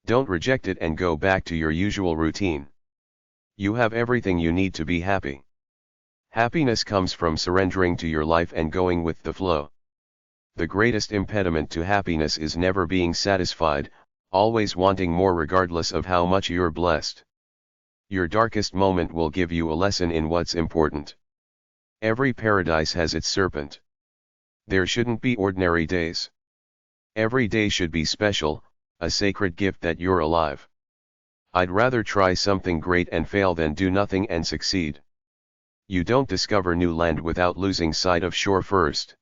S1: Don't reject it and go back to your usual routine. You have everything you need to be happy. Happiness comes from surrendering to your life and going with the flow. The greatest impediment to happiness is never being satisfied, always wanting more regardless of how much you're blessed. Your darkest moment will give you a lesson in what's important. Every paradise has its serpent. There shouldn't be ordinary days. Every day should be special, a sacred gift that you're alive. I'd rather try something great and fail than do nothing and succeed. You don't discover new land without losing sight of shore first.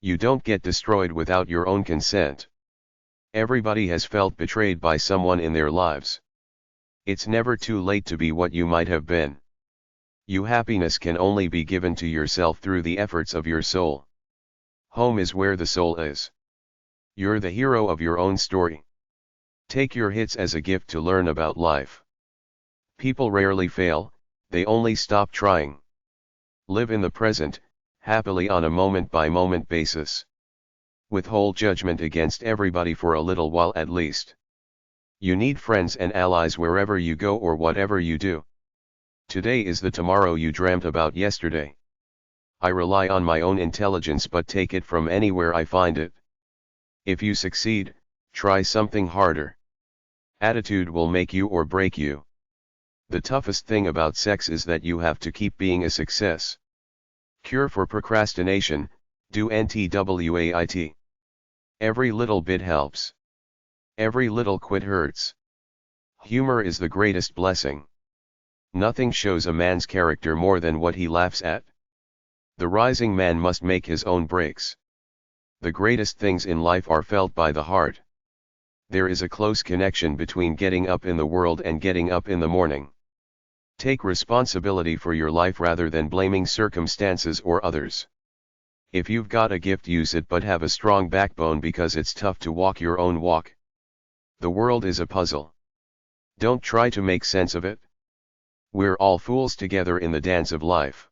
S1: You don't get destroyed without your own consent. Everybody has felt betrayed by someone in their lives. It's never too late to be what you might have been. Happiness can only be given to yourself through the efforts of your soul. Home is where the soul is. You're the hero of your own story. Take your hits as a gift to learn about life. People rarely fail, they only stop trying. Live in the present, happily on a moment-by-moment basis. Withhold judgment against everybody for a little while at least. You need friends and allies wherever you go or whatever you do. Today is the tomorrow you dreamt about yesterday. I rely on my own intelligence but take it from anywhere I find it. If you succeed, try something harder. Attitude will make you or break you. The toughest thing about sex is that you have to keep being a success. Cure for procrastination, do NTWAIT. Every little bit helps. Every little quit hurts. Humor is the greatest blessing. Nothing shows a man's character more than what he laughs at. The rising man must make his own breaks. The greatest things in life are felt by the heart. There is a close connection between getting up in the world and getting up in the morning. Take responsibility for your life rather than blaming circumstances or others. If you've got a gift, use it, but have a strong backbone because it's tough to walk your own walk. The world is a puzzle. Don't try to make sense of it. We're all fools together in the dance of life.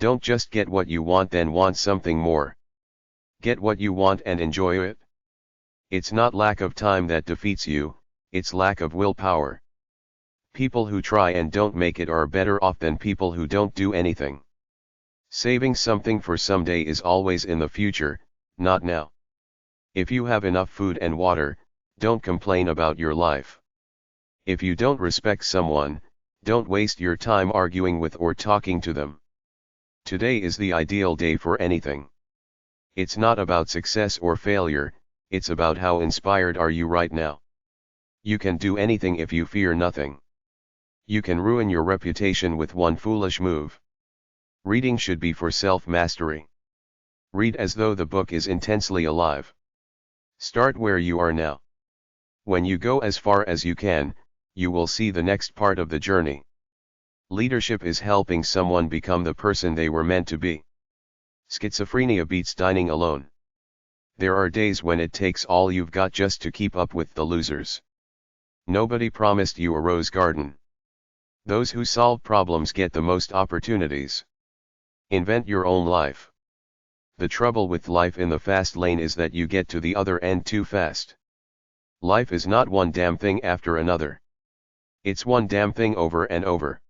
S1: Don't just get what you want then want something more. Get what you want and enjoy it. It's not lack of time that defeats you, it's lack of willpower. People who try and don't make it are better off than people who don't do anything. Saving something for someday is always in the future, not now. If you have enough food and water, don't complain about your life. If you don't respect someone, don't waste your time arguing with or talking to them. Today is the ideal day for anything. It's not about success or failure, it's about how inspired are you right now. You can do anything if you fear nothing. You can ruin your reputation with one foolish move. Reading should be for self-mastery. Read as though the book is intensely alive. Start where you are now. When you go as far as you can, you will see the next part of the journey. Leadership is helping someone become the person they were meant to be. Schizophrenia beats dining alone. There are days when it takes all you've got just to keep up with the losers. Nobody promised you a rose garden. Those who solve problems get the most opportunities. Invent your own life. The trouble with life in the fast lane is that you get to the other end too fast. Life is not one damn thing after another. It's one damn thing over and over.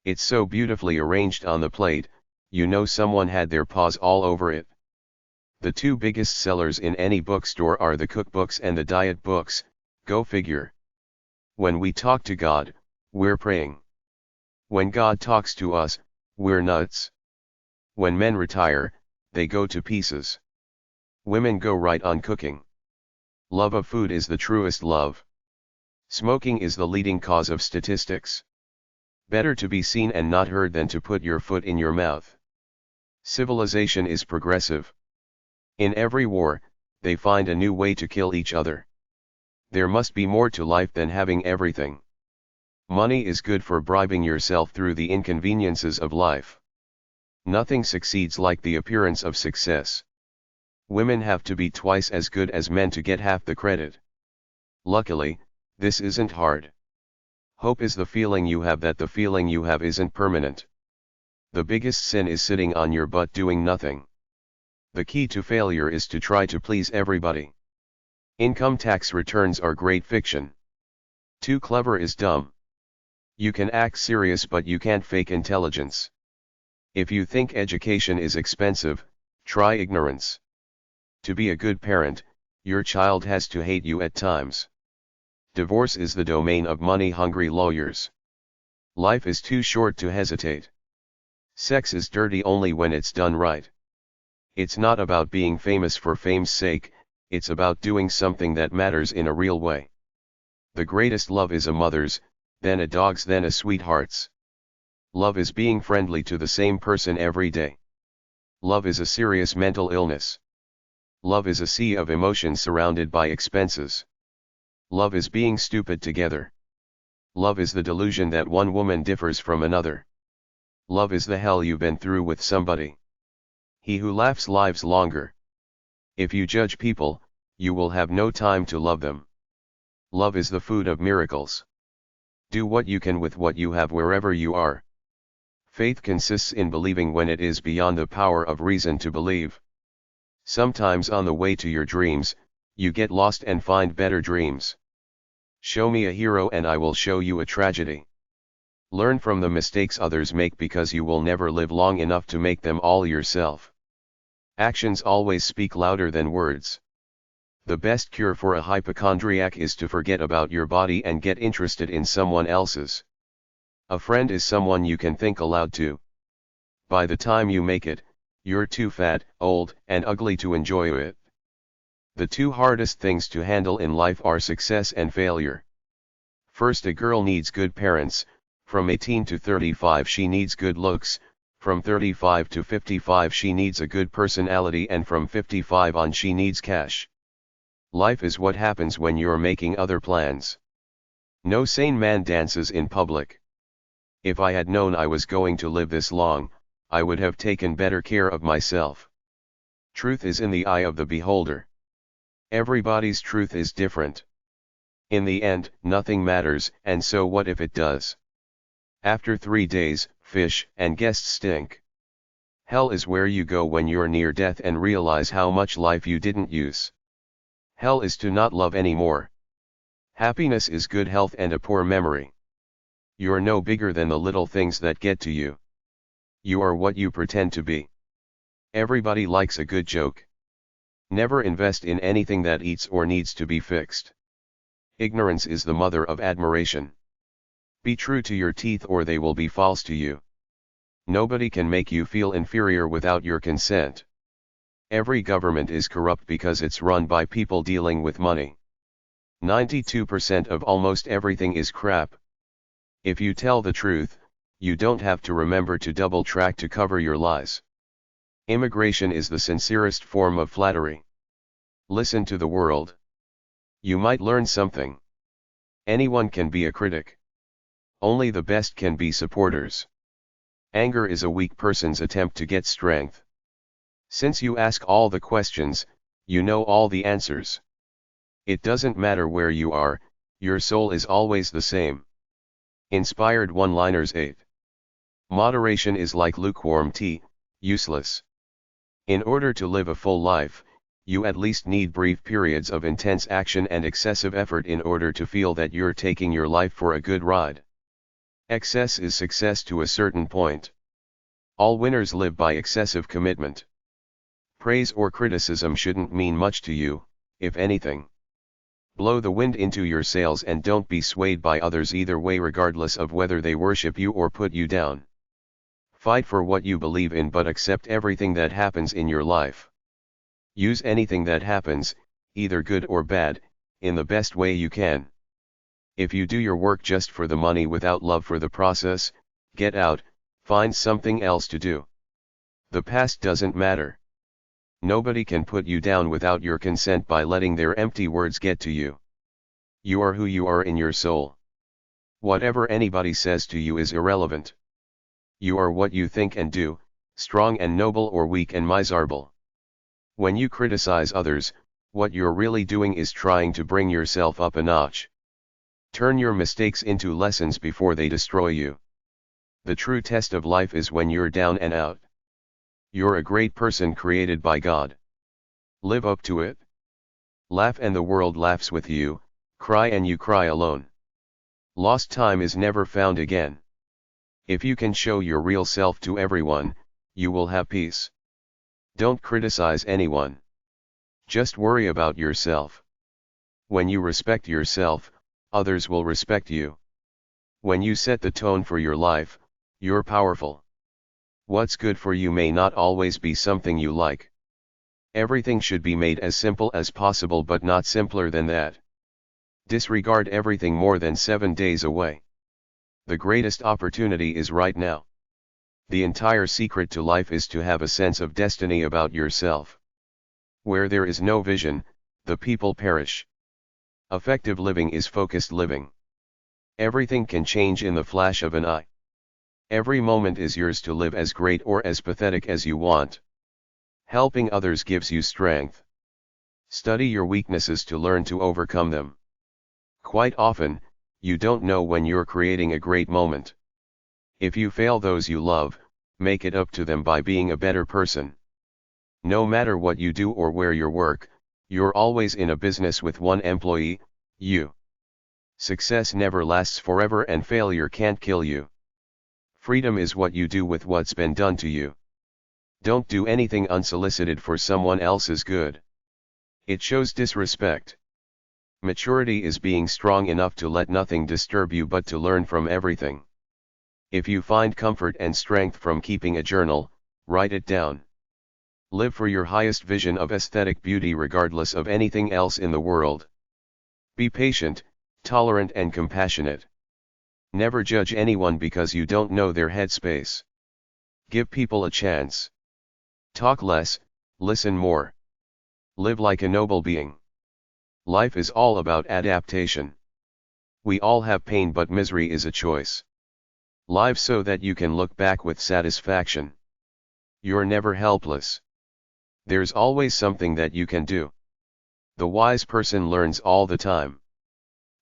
S1: It's so beautifully arranged on the plate, you know someone had their paws all over it. The two biggest sellers in any bookstore are the cookbooks and the diet books, go figure. When we talk to God, we're praying. When God talks to us, we're nuts. When men retire, they go to pieces. Women go right on cooking. Love of food is the truest love. Smoking is the leading cause of statistics. Better to be seen and not heard than to put your foot in your mouth. Civilization is progressive. In every war, they find a new way to kill each other. There must be more to life than having everything. Money is good for bribing yourself through the inconveniences of life. Nothing succeeds like the appearance of success. Women have to be twice as good as men to get half the credit. Luckily, this isn't hard. Hope is the feeling you have that the feeling you have isn't permanent. The biggest sin is sitting on your butt doing nothing. The key to failure is to try to please everybody. Income tax returns are great fiction. Too clever is dumb. You can act serious but you can't fake intelligence. If you think education is expensive, try ignorance. To be a good parent, your child has to hate you at times. Divorce is the domain of money-hungry lawyers. Life is too short to hesitate. Sex is dirty only when it's done right. It's not about being famous for fame's sake, it's about doing something that matters in a real way. The greatest love is a mother's, then a dog's, then a sweetheart's. Love is being friendly to the same person every day. Love is a serious mental illness. Love is a sea of emotions surrounded by expenses. Love is being stupid together. Love is the delusion that one woman differs from another. Love is the hell you've been through with somebody. He who laughs lives longer. If you judge people, you will have no time to love them. Love is the food of miracles. Do what you can with what you have wherever you are. Faith consists in believing when it is beyond the power of reason to believe. Sometimes on the way to your dreams, you get lost and find better dreams. Show me a hero and I will show you a tragedy. Learn from the mistakes others make because you will never live long enough to make them all yourself. Actions always speak louder than words. The best cure for a hypochondriac is to forget about your body and get interested in someone else's. A friend is someone you can think aloud to. By the time you make it, you're too fat, old, and ugly to enjoy it. The two hardest things to handle in life are success and failure. First, a girl needs good parents. From 18 to 35 she needs good looks, from 35 to 55 she needs a good personality, and from 55 on she needs cash. Life is what happens when you're making other plans. No sane man dances in public. If I had known I was going to live this long, I would have taken better care of myself. Truth is in the eye of the beholder. Everybody's truth is different. In the end, nothing matters, and so what if it does? After 3 days, fish and guests stink. Hell is where you go when you're near death and realize how much life you didn't use. Hell is to not love anymore. Happiness is good health and a poor memory. You're no bigger than the little things that get to you. You are what you pretend to be. Everybody likes a good joke. Never invest in anything that eats or needs to be fixed. Ignorance is the mother of admiration. Be true to your teeth or they will be false to you. Nobody can make you feel inferior without your consent. Every government is corrupt because it's run by people dealing with money. 92% of almost everything is crap. If you tell the truth, you don't have to remember to double track to cover your lies. Immigration is the sincerest form of flattery. Listen to the world. You might learn something. Anyone can be a critic. Only the best can be supporters. Anger is a weak person's attempt to get strength. Since you ask all the questions, you know all the answers. It doesn't matter where you are, your soul is always the same. Inspired one-liners 8. Moderation is like lukewarm tea, useless. In order to live a full life, you at least need brief periods of intense action and excessive effort in order to feel that you're taking your life for a good ride. Excess is success to a certain point. All winners live by excessive commitment. Praise or criticism shouldn't mean much to you, if anything. Blow the wind into your sails and don't be swayed by others either way, regardless of whether they worship you or put you down. Fight for what you believe in, but accept everything that happens in your life. Use anything that happens, either good or bad, in the best way you can. If you do your work just for the money without love for the process, get out, find something else to do. The past doesn't matter. Nobody can put you down without your consent by letting their empty words get to you. You are who you are in your soul. Whatever anybody says to you is irrelevant. You are what you think and do, strong and noble or weak and miserable. When you criticize others, what you're really doing is trying to bring yourself up a notch. Turn your mistakes into lessons before they destroy you. The true test of life is when you're down and out. You're a great person created by God. Live up to it. Laugh and the world laughs with you, cry and you cry alone. Lost time is never found again. If you can show your real self to everyone, you will have peace. Don't criticize anyone. Just worry about yourself. When you respect yourself, others will respect you. When you set the tone for your life, you're powerful. What's good for you may not always be something you like. Everything should be made as simple as possible, but not simpler than that. Disregard everything more than 7 days away. The greatest opportunity is right now. The entire secret to life is to have a sense of destiny about yourself. Where there is no vision, the people perish. Effective living is focused living. Everything can change in the flash of an eye. Every moment is yours to live as great or as pathetic as you want. Helping others gives you strength. Study your weaknesses to learn to overcome them. Quite often, you don't know when you're creating a great moment. If you fail those you love, make it up to them by being a better person. No matter what you do or where you work, you're always in a business with one employee, you. Success never lasts forever and failure can't kill you. Freedom is what you do with what's been done to you. Don't do anything unsolicited for someone else's good. It shows disrespect. Maturity is being strong enough to let nothing disturb you but to learn from everything. If you find comfort and strength from keeping a journal, write it down. Live for your highest vision of aesthetic beauty regardless of anything else in the world. Be patient, tolerant and compassionate. Never judge anyone because you don't know their headspace. Give people a chance. Talk less, listen more. Live like a noble being. Life is all about adaptation. We all have pain, but misery is a choice. Live so that you can look back with satisfaction. You're never helpless. There's always something that you can do. The wise person learns all the time.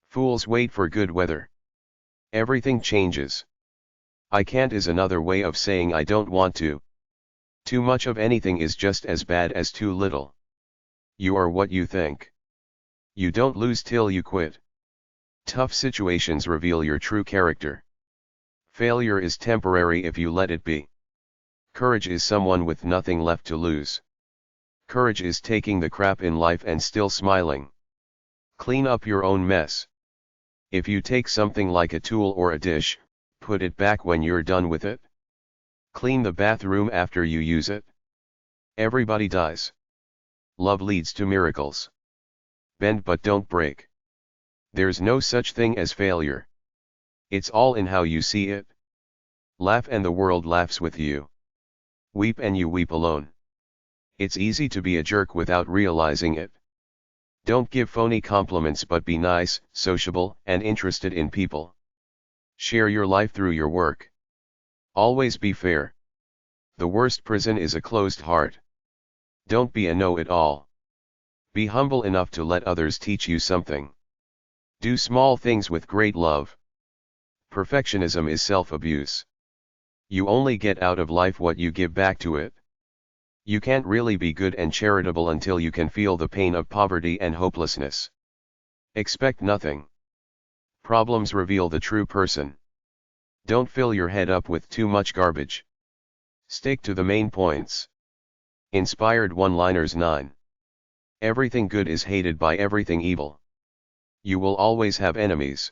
S1: Fools wait for good weather. Everything changes. I can't is another way of saying I don't want to. Too much of anything is just as bad as too little. You are what you think. You don't lose till you quit. Tough situations reveal your true character. Failure is temporary if you let it be. Courage is someone with nothing left to lose. Courage is taking the crap in life and still smiling. Clean up your own mess. If you take something like a tool or a dish, put it back when you're done with it. Clean the bathroom after you use it. Everybody dies. Love leads to miracles. Bend but don't break. There's no such thing as failure. It's all in how you see it. Laugh and the world laughs with you. Weep and you weep alone. It's easy to be a jerk without realizing it. Don't give phony compliments but be nice, sociable, and interested in people. Share your life through your work. Always be fair. The worst prison is a closed heart. Don't be a know-it-all. Be humble enough to let others teach you something. Do small things with great love. Perfectionism is self-abuse. You only get out of life what you give back to it. You can't really be good and charitable until you can feel the pain of poverty and hopelessness. Expect nothing. Problems reveal the true person. Don't fill your head up with too much garbage. Stick to the main points. Inspired one-liners 9. Everything good is hated by everything evil. You will always have enemies.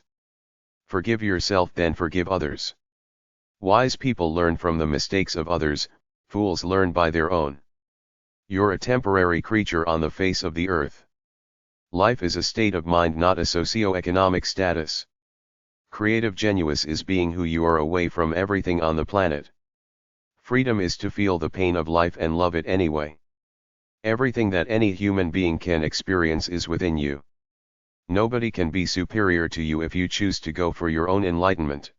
S1: Forgive yourself, then forgive others. Wise people learn from the mistakes of others, fools learn by their own. You're a temporary creature on the face of the earth. Life is a state of mind, not a socio-economic status. Creative genius is being who you are away from everything on the planet. Freedom is to feel the pain of life and love it anyway. Everything that any human being can experience is within you. Nobody can be superior to you if you choose to go for your own enlightenment.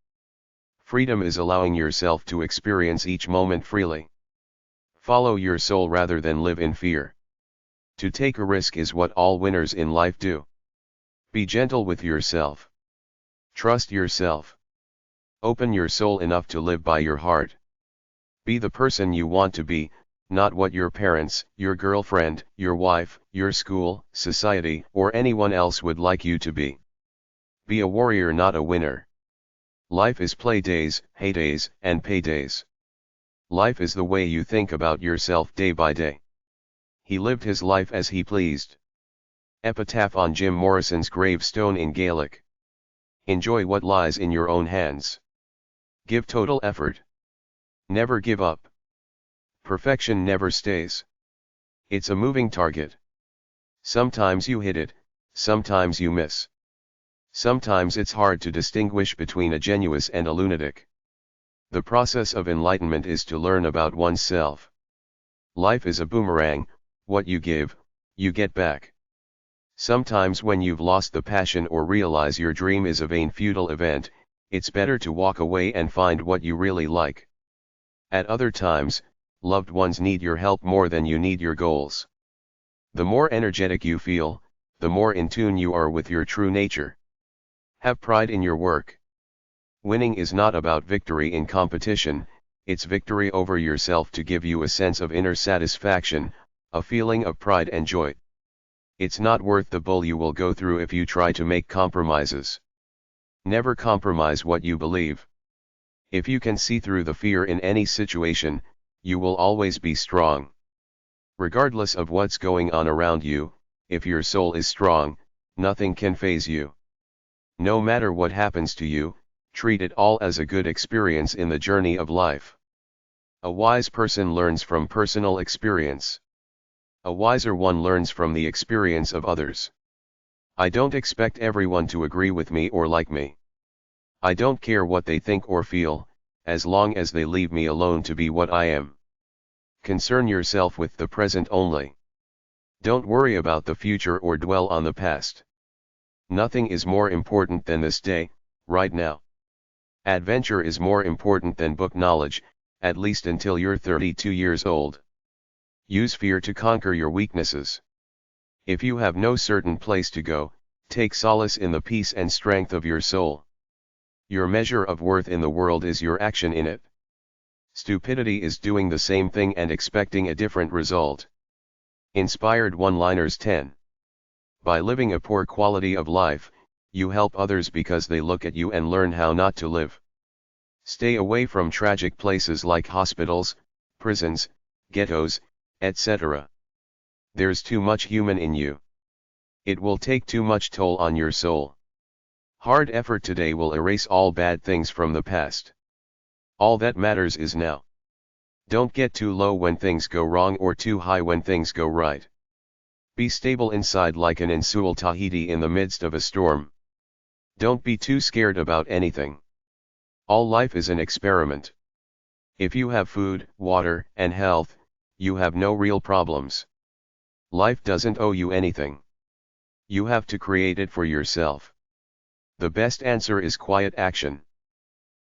S1: Freedom is allowing yourself to experience each moment freely. Follow your soul rather than live in fear. To take a risk is what all winners in life do. Be gentle with yourself. Trust yourself. Open your soul enough to live by your heart. Be the person you want to be, not what your parents, your girlfriend, your wife, your school, society, or anyone else would like you to be. Be a warrior, not a winner. Life is play days, heydays, and paydays. Life is the way you think about yourself day by day. He lived his life as he pleased. Epitaph on Jim Morrison's gravestone in Gaelic. Enjoy what lies in your own hands. Give total effort. Never give up. Perfection never stays. It's a moving target. Sometimes you hit it, sometimes you miss. Sometimes it's hard to distinguish between a genius and a lunatic. The process of enlightenment is to learn about oneself. Life is a boomerang, what you give, you get back. Sometimes when you've lost the passion or realize your dream is a vain futile event, it's better to walk away and find what you really like. At other times, loved ones need your help more than you need your goals. The more energetic you feel, the more in tune you are with your true nature. Have pride in your work. Winning is not about victory in competition, it's victory over yourself to give you a sense of inner satisfaction, a feeling of pride and joy. It's not worth the bull you will go through if you try to make compromises. Never compromise what you believe. If you can see through the fear in any situation, you will always be strong. Regardless of what's going on around you, if your soul is strong, nothing can faze you. No matter what happens to you, treat it all as a good experience in the journey of life. A wise person learns from personal experience. A wiser one learns from the experience of others. I don't expect everyone to agree with me or like me. I don't care what they think or feel, as long as they leave me alone to be what I am. Concern yourself with the present only. Don't worry about the future or dwell on the past. Nothing is more important than this day, right now. Adventure is more important than book knowledge, at least until you're 32 years old. Use fear to conquer your weaknesses. If you have no certain place to go, take solace in the peace and strength of your soul. Your measure of worth in the world is your action in it. Stupidity is doing the same thing and expecting a different result. Inspired one-liners 10. By living a poor quality of life, you help others because they look at you and learn how not to live. Stay away from tragic places like hospitals, prisons, ghettos, etc. There's too much human in you. It will take too much toll on your soul. Hard effort today will erase all bad things from the past. All that matters is now. Don't get too low when things go wrong or too high when things go right. Be stable inside like an Insul Tahiti in the midst of a storm. Don't be too scared about anything. All life is an experiment. If you have food, water, and health, you have no real problems. Life doesn't owe you anything. You have to create it for yourself. The best answer is quiet action.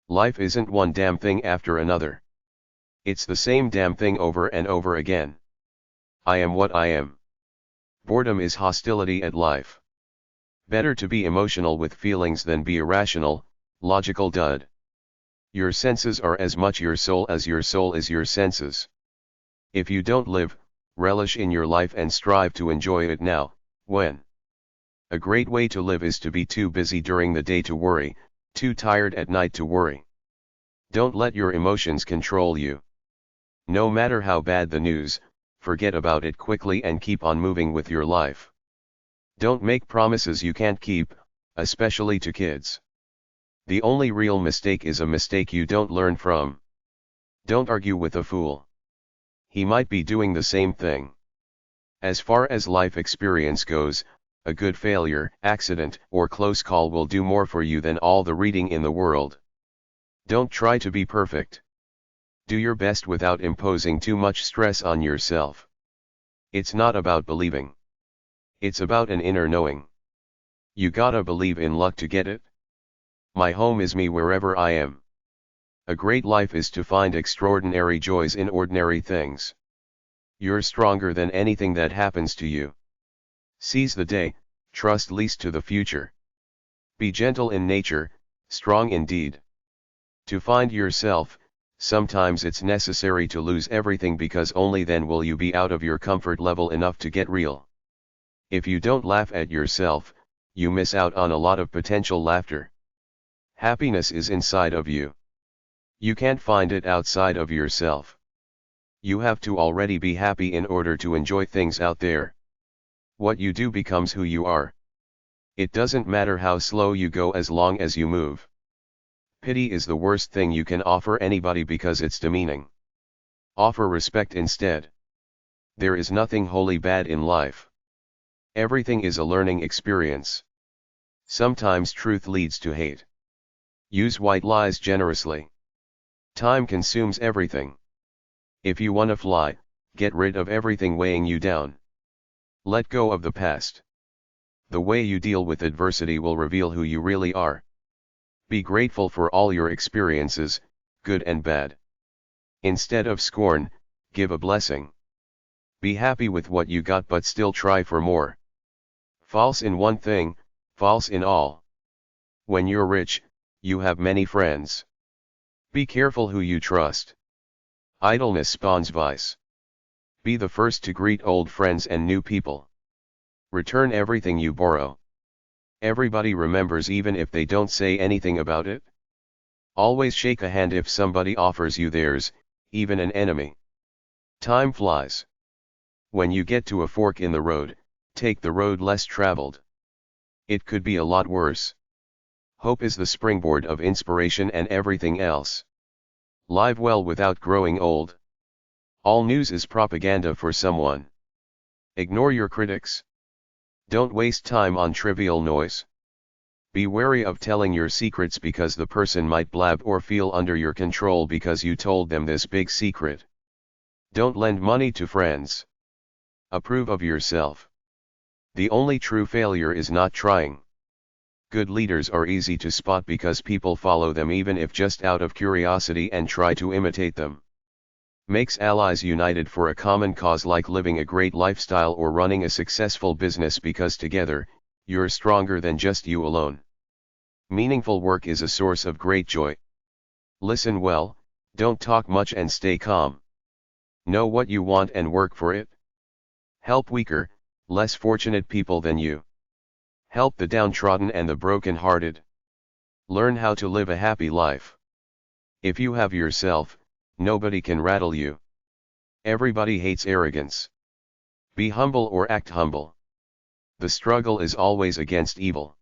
S1: Life isn't one damn thing after another. It's the same damn thing over and over again. I am what I am. Boredom is hostility at life. Better to be emotional with feelings than be irrational, logical dud. Your senses are as much your soul as your soul is your senses. If you don't live, relish in your life and strive to enjoy it now, when. A great way to live is to be too busy during the day to worry, too tired at night to worry. Don't let your emotions control you. No matter how bad the news, forget about it quickly and keep on moving with your life. Don't make promises you can't keep, especially to kids. The only real mistake is a mistake you don't learn from. Don't argue with a fool. He might be doing the same thing. As far as life experience goes, a good failure, accident, or close call will do more for you than all the reading in the world. Don't try to be perfect. Do your best without imposing too much stress on yourself. It's not about believing. It's about an inner knowing. You gotta believe in luck to get it. My home is me wherever I am. A great life is to find extraordinary joys in ordinary things. You're stronger than anything that happens to you. Seize the day, trust least to the future. Be gentle in nature, strong in deed. To find yourself, sometimes it's necessary to lose everything because only then will you be out of your comfort level enough to get real. If you don't laugh at yourself, you miss out on a lot of potential laughter. Happiness is inside of you. You can't find it outside of yourself. You have to already be happy in order to enjoy things out there. What you do becomes who you are. It doesn't matter how slow you go as long as you move. Pity is the worst thing you can offer anybody because it's demeaning. Offer respect instead. There is nothing wholly bad in life. Everything is a learning experience. Sometimes truth leads to hate. Use white lies generously. Time consumes everything. If you wanna fly, get rid of everything weighing you down. Let go of the past. The way you deal with adversity will reveal who you really are. Be grateful for all your experiences, good and bad. Instead of scorn, give a blessing. Be happy with what you got but still try for more. False in one thing, false in all. When you're rich, you have many friends. Be careful who you trust. Idleness spawns vice. Be the first to greet old friends and new people. Return everything you borrow. Everybody remembers even if they don't say anything about it. Always shake a hand if somebody offers you theirs, even an enemy. Time flies. When you get to a fork in the road, take the road less traveled. It could be a lot worse. Hope is the springboard of inspiration and everything else. Live well without growing old. All news is propaganda for someone. Ignore your critics. Don't waste time on trivial noise. Be wary of telling your secrets because the person might blab or feel under your control because you told them this big secret. Don't lend money to friends. Approve of yourself. The only true failure is not trying. Good leaders are easy to spot because people follow them even if just out of curiosity and try to imitate them. Makes allies united for a common cause like living a great lifestyle or running a successful business because together, you're stronger than just you alone. Meaningful work is a source of great joy. Listen well, don't talk much and stay calm. Know what you want and work for it. Help weaker, less fortunate people than you. Help the downtrodden and the broken-hearted. Learn how to live a happy life. If you have yourself, nobody can rattle you. Everybody hates arrogance. Be humble or act humble. The struggle is always against evil.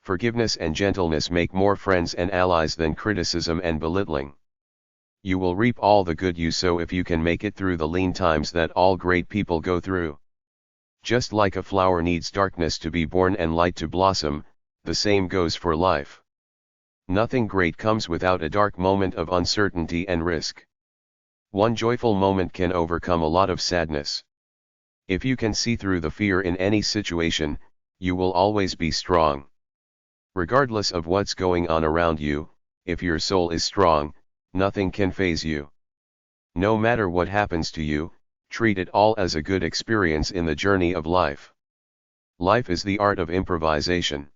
S1: Forgiveness and gentleness make more friends and allies than criticism and belittling. You will reap all the good you sow if you can make it through the lean times that all great people go through. Just like a flower needs darkness to be born and light to blossom, the same goes for life. Nothing great comes without a dark moment of uncertainty and risk. One joyful moment can overcome a lot of sadness. If you can see through the fear in any situation, you will always be strong. Regardless of what's going on around you, if your soul is strong, nothing can faze you. No matter what happens to you, treat it all as a good experience in the journey of life. Life is the art of improvisation.